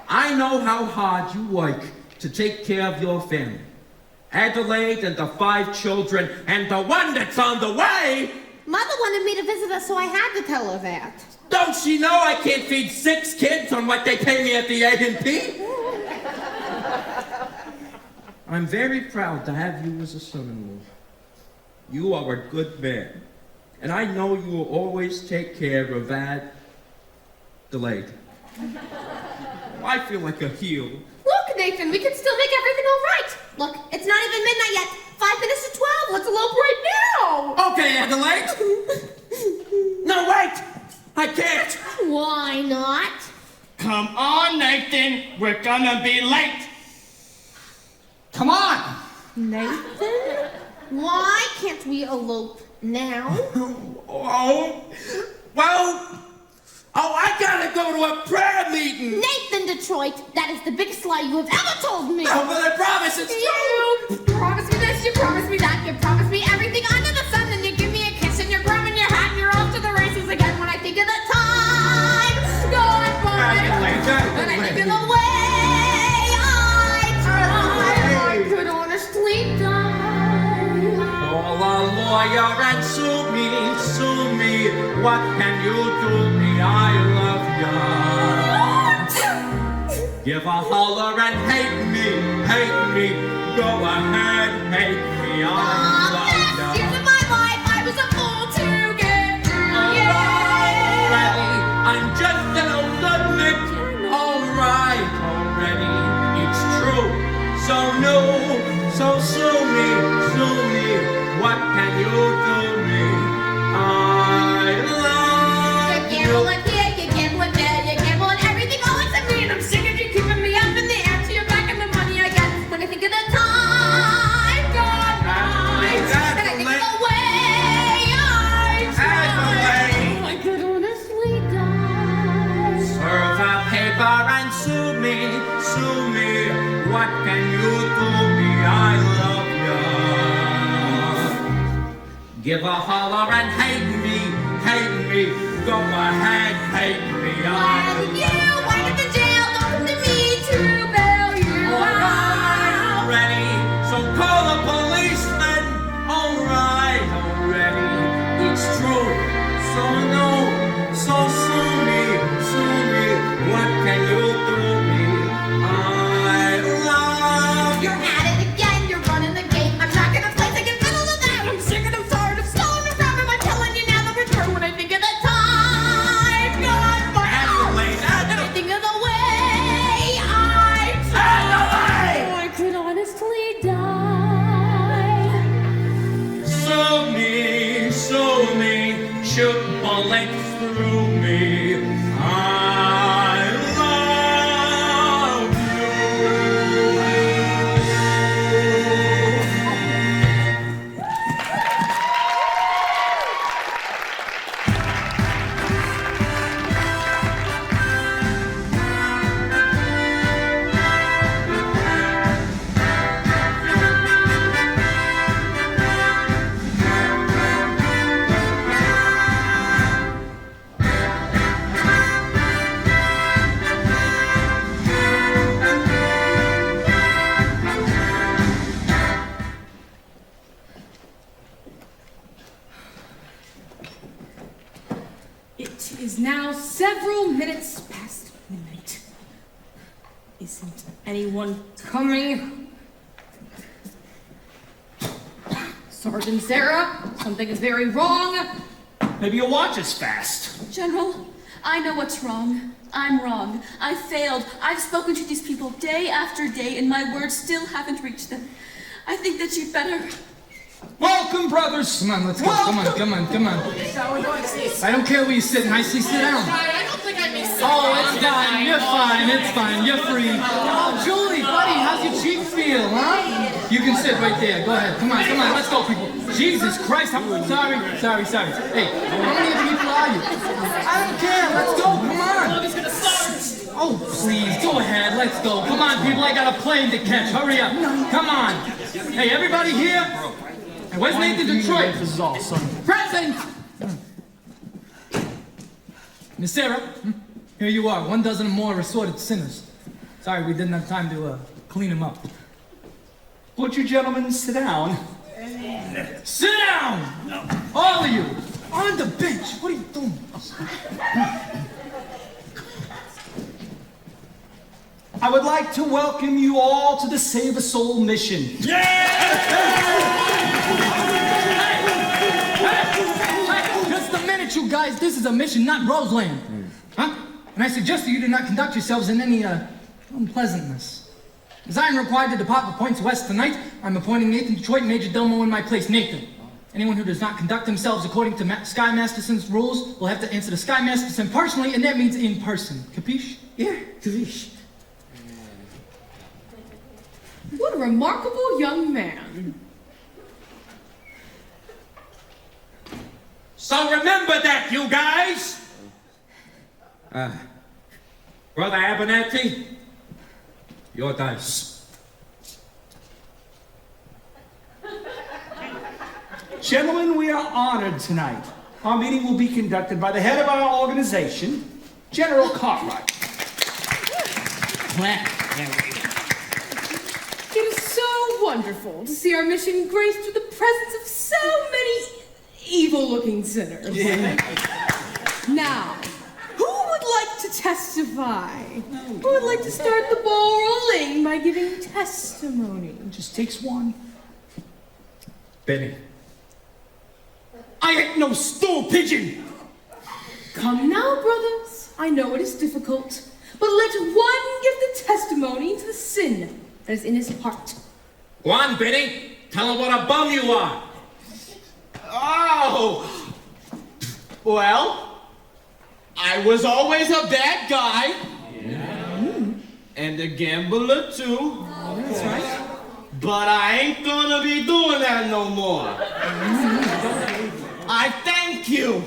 I know how hard you work to take care of your family. Adelaide and the 5 children and the one that's on the way. Mother wanted me to visit her, so I had to tell her that. Don't she know I can't feed 6 kids on what they pay me at the A&P? I'm very proud to have you as a son-in-law. You are a good man, and I know you will always take care of Adelaide. I feel like a heel. Look, Nathan, we can still make everything all right. Look, it's not even midnight yet. 5 minutes to 12. Let's elope right now. Okay, Adelaide. No, wait. I can't. Why not? Come on, Nathan. We're gonna be late. Come on. Nathan? Why can't we elope now? I gotta go to a prayer meeting. Nathan Detroit, that is the biggest lie you have ever told me. No, but I promise it's true. You promise me this, you promise me that, you promise me everything under the sun, then you give me a kiss and you're grabbing your hat and you're off to the races again. When I think of the time gone by, when I think of the way I tried, I could honestly die. Call a lawyer and sue me. What can you do me? I love ya. Give a holler and hate me. Go ahead, hate me. I love ya. Years of my life, I was a fool to get through. Already, I'm just an old ludnick. Alright, already, it's true. So new, so sue me. What can you do me? I love you. You're gambling here, you're gambling there, you're gambling everything all except me, and I'm sick of you keeping me up in the air till you're back in the money again. When I think of the time gone by, and I think of the way I tried, I could honestly die. Serve a paper and sue me. What can you do me? I love ya. Give a holler and hate me. Go ahead, hate me. I love ya. Why did the jail don't come to me to bail you out? Already, so call a policeman. Alright, already, it's true. So no, so sue me. What can you do me? I love You're at it again, you're running the game. I'm not gonna play second fiddle to that. I'm sick and I'm tired of stalling around. I'm telling you now that we're true. When I think of the time gone by, and I think of the way I tried, I could honestly die. Sue me, shoot bullets through me. I love It is now several minutes past midnight. Isn't anyone coming? Sergeant Sarah, something is very wrong. Maybe your watch is fast. General, I know what's wrong. I'm wrong. I failed. I've spoken to these people day after day, and my words still haven't reached them. I think that you'd better... Welcome, brothers. Come on, let's go. Come on. I don't care where you sit. Nicely sit down. I don't think I missed Oh, it's fine. You're fine. You're free. Oh, Julie, buddy, how's your cheek feel, huh? You can sit right there. Go ahead. Come on. Let's go, people. Jesus Christ, I'm sorry. Hey, how many of the people are you? I don't care. Let's go. Come on. He's gonna start. Oh, please, go ahead, let's go. Come on, people, I got a plane to catch. Hurry up. Come on. Hey, everybody here? And where's Nathan Detroit? This is all, son. Present! Miss Sarah, here you are, 1 dozen or more assorted sinners. Sorry, we didn't have time to clean them up. Won't you gentlemen sit down? Sit down! All of you! On the bench! What are you doing? I would like to welcome you all to the Save a Soul mission. Hey, just a minute, you guys. This is a mission, not Roseland. Huh? And I suggest that you do not conduct yourselves in any unpleasantness. As I am required to depart for points west tonight, I'm appointing Nathan Detroit Major Domo in my place. Nathan. Anyone who does not conduct themselves according to Sky Masterson's rules will have to answer to Sky Masterson personally, and that means in person. Capiche? Yeah, capiche. What a remarkable young man. So remember that, you guys! Brother Abernathy, your dice. Gentlemen, we are honored tonight. Our meeting will be conducted by the head of our organization, General Cartwright. It is so wonderful to see our mission graced with the presence of so many evil-looking sinners. Now, who would like to testify? Who would like to start the ball rolling by giving testimony? It just takes one. Benny. I ain't no stool pigeon! Come now, brothers. I know it is difficult, but let one give the testimony to the sin that is in his heart. Go on, Benny. Tell him what a bum you are. Oh! Well, I was always a bad guy. Yeah. And a gambler, too. That's right. But I ain't gonna be doing that no more. I thank you.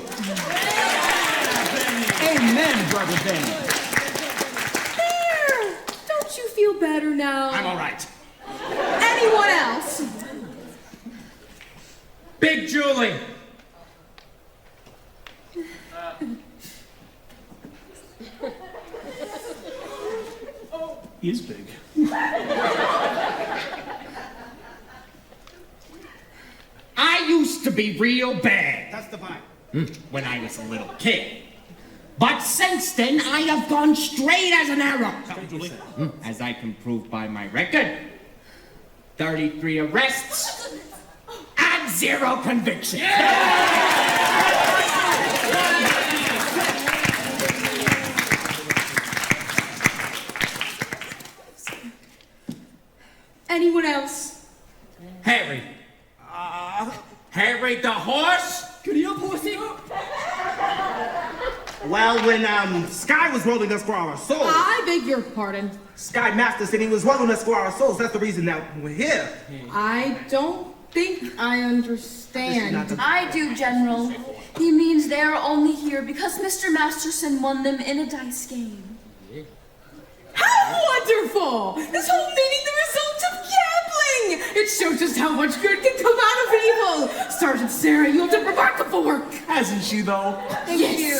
Amen, Brother Benny. There! Don't you feel better now? I'm all right. Anyone else? Big Julie. He is big. I used to be real bad. That's the point. When I was a little kid. But since then, I have gone straight as an arrow. As I can prove by my record. 33 arrests and 0 convictions. Anyone else? Harry. Harry the horse? Giddy up, horsey! Well, when Sky was rolling us for our souls, I beg your pardon. Sky Master said he was rolling us for our souls. That's the reason that we're here. I don't think I understand. I do, General. He means they are only here because Mr. Masterson won them in a dice game. How wonderful! This whole meeting the result of gambling! It shows just how much good can come out of evil! Sergeant Sarah, you have done remarkable work! Hasn't she, though? Thank you.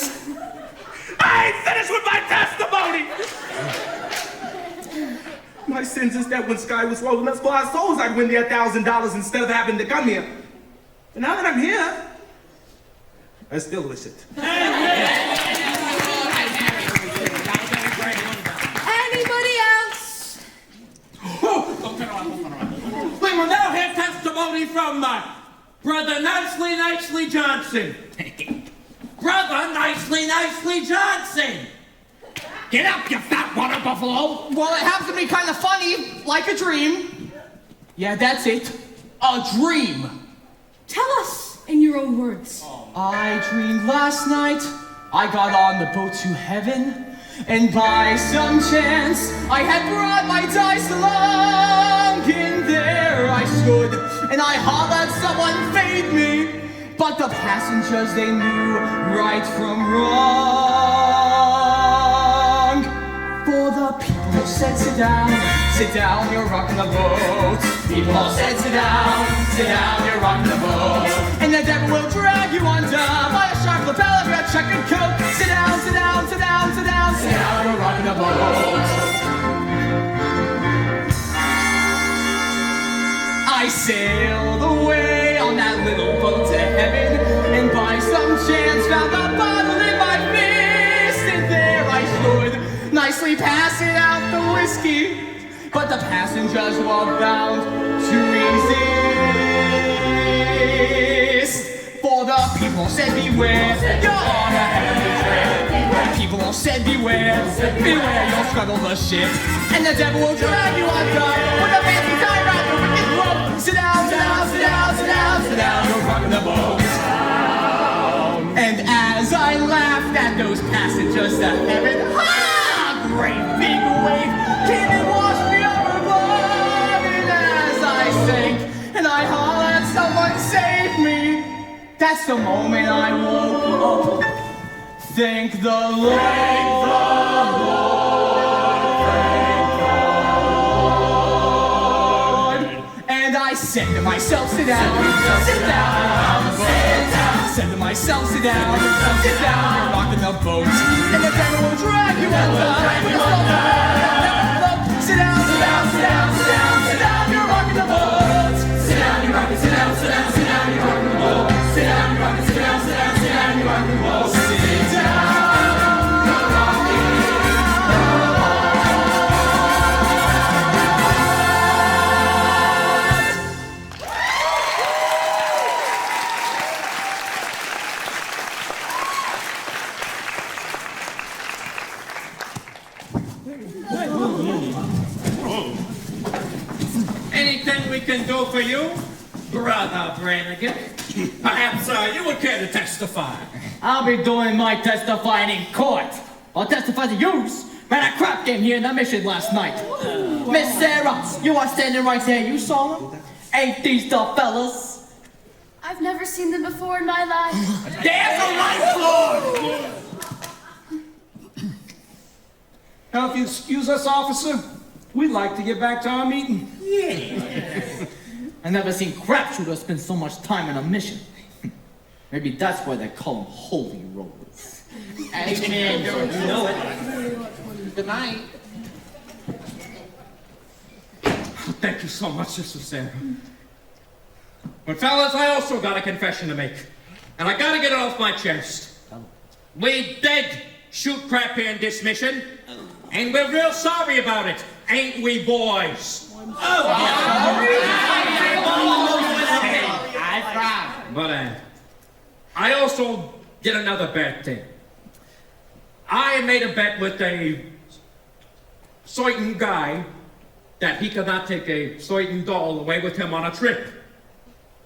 I ain't finished with my testimony! My sins is that when Sky was rolling us for our souls, I'd win the $1,000 instead of having to come here. But now that I'm here, I still wish it. Anybody else? We will now have testimony from Brother Nicely Johnson. Brother Nicely Johnson! Get up, you fat water buffalo! Well, it happens to be kind of funny, like a dream. Yeah, that's it. A dream. Tell us in your own words. I dreamed last night I got on the boat to heaven, and by some chance I had brought my dice along. And there I stood, and I hollered someone fade me, but the passengers, they knew right from wrong. said sit down, you're rocking the boat. People all said sit down, you're rocking the boat. And the devil will drag you under by a sharp lapel of your checkered coat. Sit down, you're rocking the boat. I sailed away on that little boat to heaven, and by some chance found a bottle in my fist, and there I stood, nicely passing out the whiskey, but the passengers were bound to resist. For the people said beware, you're on a heavenly trip. People all said beware, you'll scuttle the ship, and the devil will drag you under with a fancy tie around your wicked throat. Sit down, you're rocking the boat. And as I laughed at those passengers to heaven, ha! Great big wave came and washed me overboard. And as I sank and I hollered, someone save me, that's the moment I woke up. Thank the Lord. Thank the Lord. And I said to myself, sit down, said to myself, sit down, you're rocking the boat. And the devil will drag you under. Sit down, you're rocking the boat. Sit down, you're rocking, you're rocking the boat. Sit down, you're rocking, you're rocking the boat. Sit down. Anything we can do for you, Brother Brannigan? Perhaps you would care to testify. I'll be doing my testifying in court. I'll testify to yous. Ran a crap game here in the mission last night. Miss Sarah, you are standing right there. You saw them? Ain't these the fellas? I've never seen them before in my life. There's a lifelord! Now, if you excuse us, officer, we'd like to get back to our meeting. I never seen crap shooters spend so much time in a mission. Maybe that's why they call them holy rollers. Amen. You know it. Good night. Thank you so much, Sister Sarah. But fellas, I also got a confession to make. And I gotta get it off my chest. We did shoot crap here in this mission. And we're real sorry about it. Ain't we, boys? But I also did another bad thing. I made a bet with a certain guy that he could not take a certain doll away with him on a trip.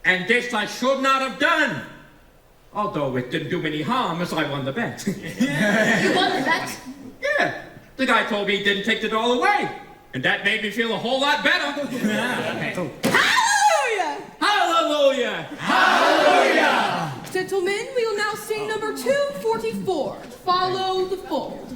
And this I should not have done. Although it didn't do any harm as I won the bet. You won the bet? Yeah. The guy told me he didn't take the doll away. And that made me feel a whole lot better. Hallelujah! Hallelujah! Hallelujah! Gentlemen, we will now sing number 244. Follow the fold.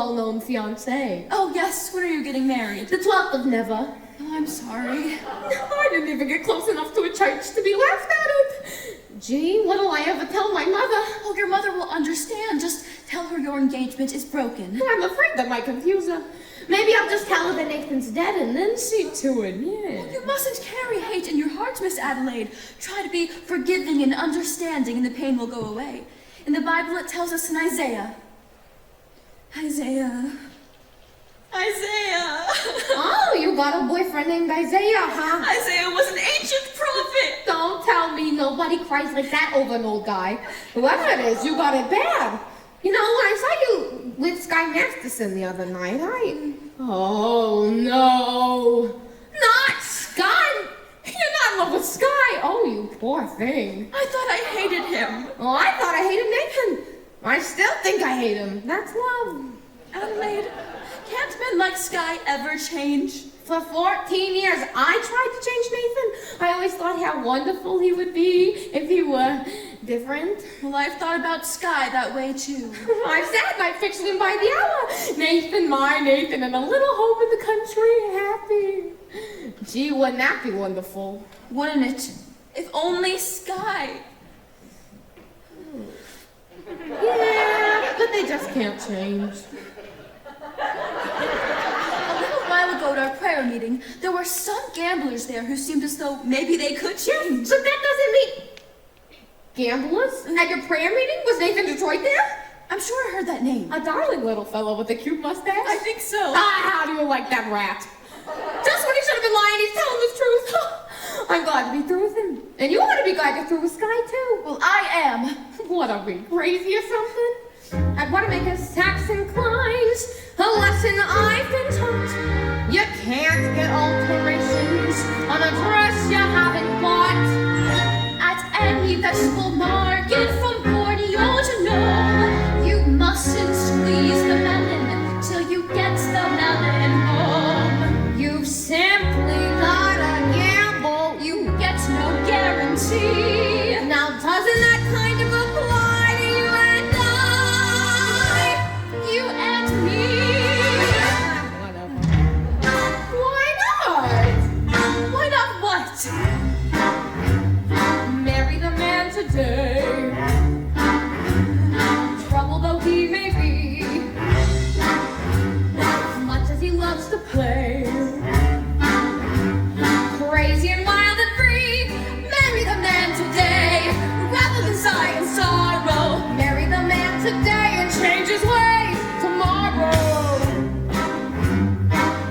well-known fiancé. Oh, yes. When are you getting married? The 12th of never. Oh, I'm sorry. I didn't even get close enough to a church to be laughed at it. Gee, what'll I ever tell my mother? Oh, your mother will understand. Just tell her your engagement is broken. I'm afraid that might confuse her. Maybe I'll just tell her that Nathan's dead and then see to it, yeah. You mustn't carry hate in your heart, Miss Adelaide. Try to be forgiving and understanding and the pain will go away. In the Bible it tells us in Isaiah. Isaiah. Oh, you got a boyfriend named Isaiah, huh? Isaiah was an ancient prophet. Don't tell me nobody cries like that over an old guy. Whoever it is, you got it bad. You know, when I saw you with Sky Masterson the other night, Oh, no. Not Sky! You're not in love with Sky! Oh, you poor thing. I thought I hated him. Oh, I thought I hated Nathan. I still think I hate him. That's love. Adelaide, can't men like Sky ever change? For 14 years, I tried to change Nathan. I always thought how wonderful he would be if he were different. Well, I've thought about Sky that way, too. I've sat and I fixed him by the hour. Nathan, my Nathan, and a little home in the country, happy. Gee, wouldn't that be wonderful? Wouldn't it? If only Sky. Yeah, but they just can't change. A little while ago at our prayer meeting, there were some gamblers there who seemed as though maybe they could change. But that doesn't mean... Gamblers? At your prayer meeting? Was Nathan Detroit there? I'm sure I heard that name. A darling little fellow with a cute mustache? I think so. How do you like that rat? Just when he should have been lying, he's telling the truth. I'm glad to be through with him. And you ought to be glad you're through with Sky, too. Well, I am. What, are we crazy or something? I'd want to make us tax inclined. A lesson I've been taught. You can't get alterations on a dress you haven't bought. At any vegetable market from Borneo to Nome, you mustn't squeeze the melon till you get the melon home. You've simply gotta gamble. You get no guarantee. Now doesn't that kind of apply to you and I? You and me? Whatever. Why not? Why not what? Marry the man today. Trouble though he may be, much as he loves to play. Crazy and wild and free. Marry the man today, rather than sigh and sorrow. Marry the man today and change his way tomorrow.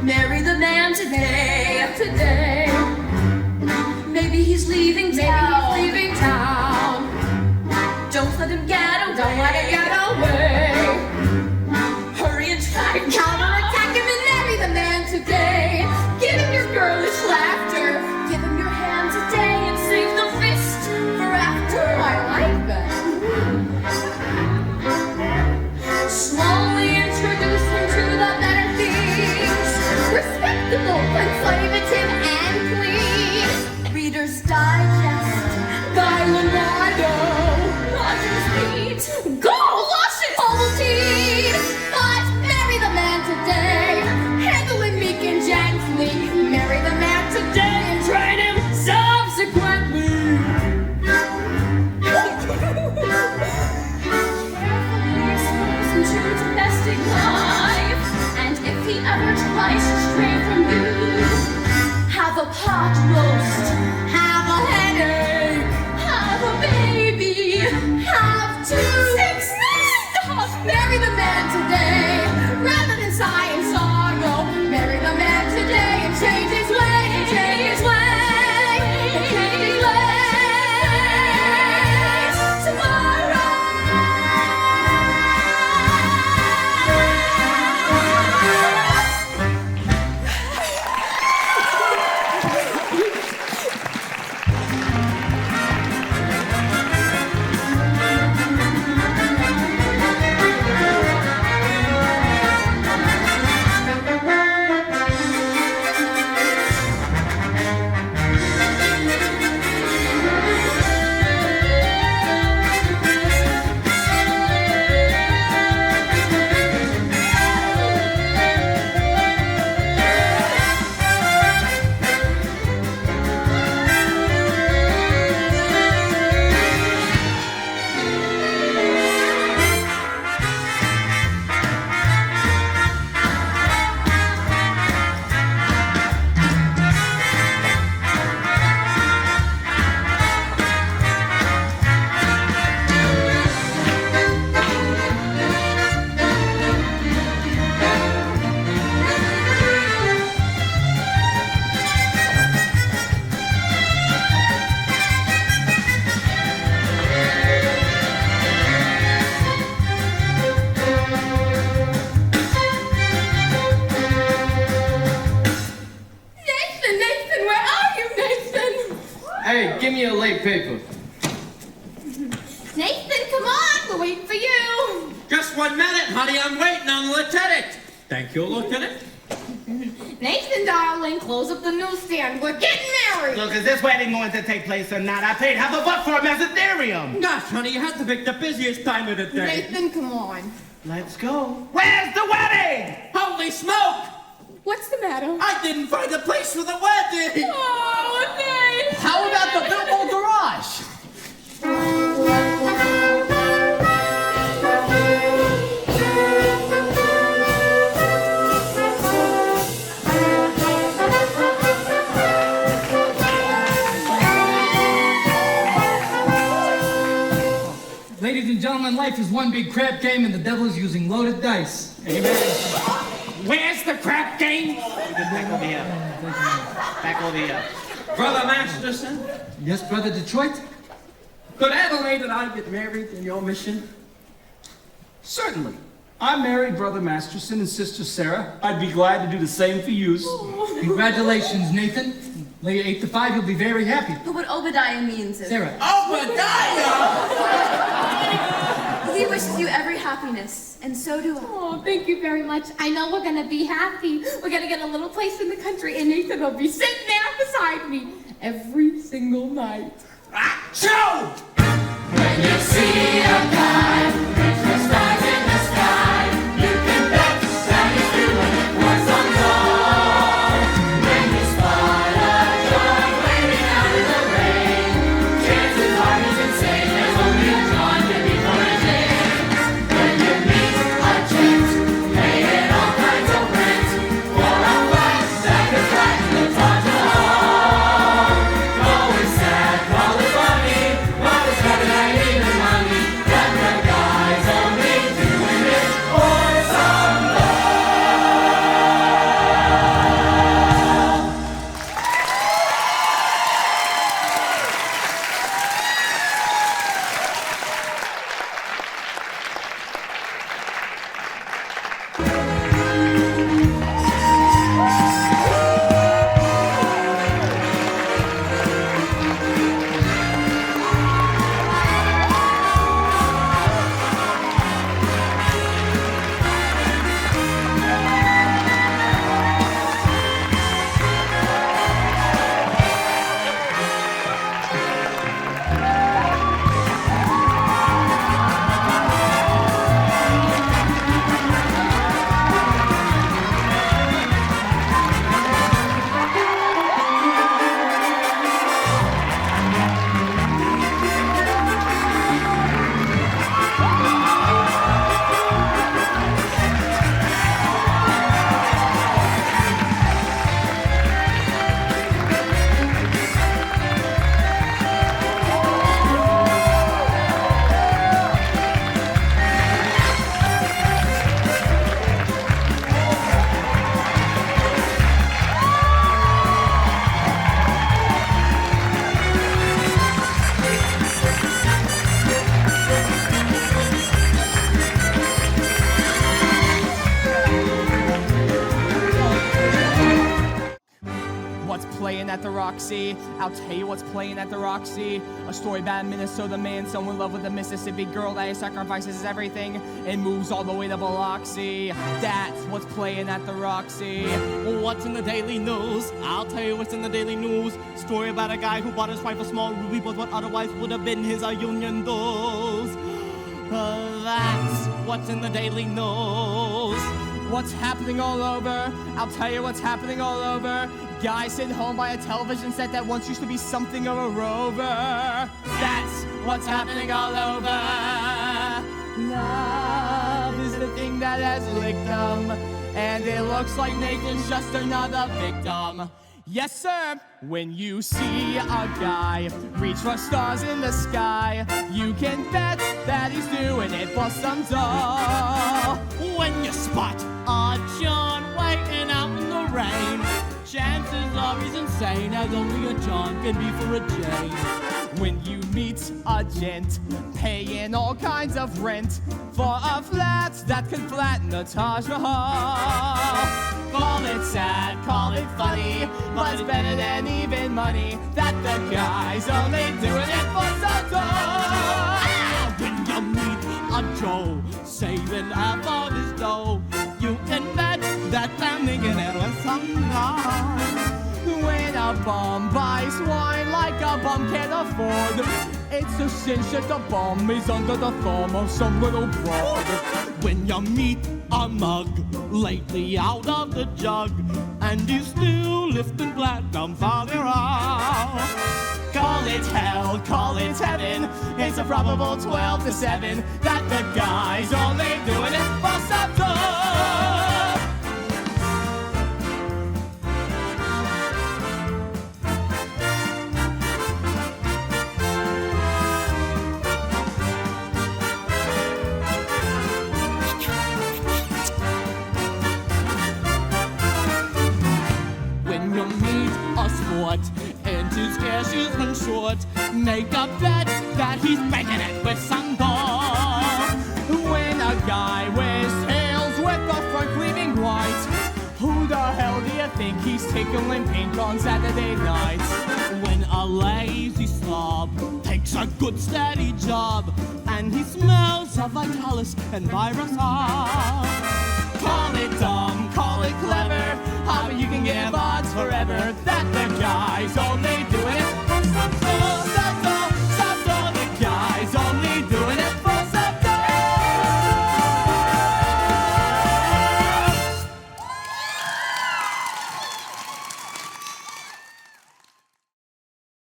Marry the man today. Today. Maybe he's leaving town. Maybe he's leaving town. Don't let him get away. Don't let him get away. Hurry and track him. Counterattack him and marry the man today. Give him your girlish laughter. Give him your hand today and save the fist for after. I like that. Slowly introduce him to the better things. Respectable, conservative, and clean. Reader's Digest. Diamond Rider. Roger's Beat. Go, luscious Ovaltine. But marry the man today. Handle him meek and gently. Marry the man today and train him subsequently. Carefully expose him to domestic life. And if he ever tries to stray from you, have a pot roast. Have a headache. Hey, give me a late paper. Nathan, come on, we're waiting for you. Just 1 minute, honey. I'm waiting on Lieutenant. Thank you, Lieutenant. Nathan, darling, close up the newsstand. We're getting married. Look, is this wedding going to take place or not? I paid half a buck for a mesotherium. Gosh, honey, you had to pick the busiest time of the day. Nathan, come on. Let's go. Where's the wedding? Holy smoke! What's the matter? I didn't find a place for the wedding. Oh, Nathan! How about the Bilbo garage? Ladies and gentlemen, life is one big crap game and the devil is using loaded dice. Amen. Where's the crap game? Back over here. Back over here. Brother Masterson, Yes, Brother Detroit? could Adelaide and I get married in your mission? Certainly. I'm married, Brother Masterson and Sister Sarah. I'd be glad to do the same for yous. Congratulations, Nathan. Lay 8 to 5, you'll be very happy. But what Obadiah means is... Sarah. Obadiah! He wishes you every happiness, and so do I. Oh, thank you very much. I know we're gonna be happy. We're gonna get a little place in the country, and Nathan will be sitting there beside me every single night. Joe! When you see a guy reach the stars in the sky, you can bet that he's doing it for some goal. When you spot a John waiting out in the rain, chances are he's insane. There's only a John to be for a James. When you meet a gent paying all kinds of rent for a flat that could flatten the Taj Mahal. Call it sad, call it funny, but it's better than even money. Then the guy's only doing it for some love. What's playing at the Roxy? I'll tell you what's playing at the Roxy. A story about a Minnesota man, so in love with a Mississippi girl that he sacrifices everything and moves all the way to Biloxi. That's what's playing at the Roxy. Well, what's in the daily news? I'll tell you what's in the daily news. Story about a guy who bought his wife a small ruby, but what otherwise would have been his union dues. That's what's in the daily news. What's happening all over? I'll tell you what's happening all over. Guy sitting home by a television set that once used to be something of a rover. That's what's happening all over. Love is the thing that has licked them, and it looks like Nathan's just another victim. Yes, sir. When you see a guy reach for stars in the sky, you can bet that he's doing it for some dough. When you spot a John waiting out in the rain, chances are he's insane, as only a John can be for a Jane. When you meet a gent paying all kinds of rent for a flat that can flatten the Taj Mahal. Call it sad, call it funny, but it's better than even money that the guy's only doing it for some dough. When you meet a Joe saving half of his dough, you can bet that they're making it with some love. When a bum buys wine like a bum can't afford, it's a cinch that the bum is under the thumb of some little broad. When you meet a mug lately out of the jug, and he's still lifting platinum for their all. Call it hell, call it heaven, it's a probable 12 to 7 that the guy's only doing it for some dough. When you meet a sport and his cash is been short, make a bet that he's making it with some dough. When a guy wears tails with the front gleaming white, who the hell do you think he's tickling pink on Saturday nights? When a lazy slob takes a good steady job and he smells of vitalis and virusol. Call it dumb, call it clever, how you can give odds forever that the guy's only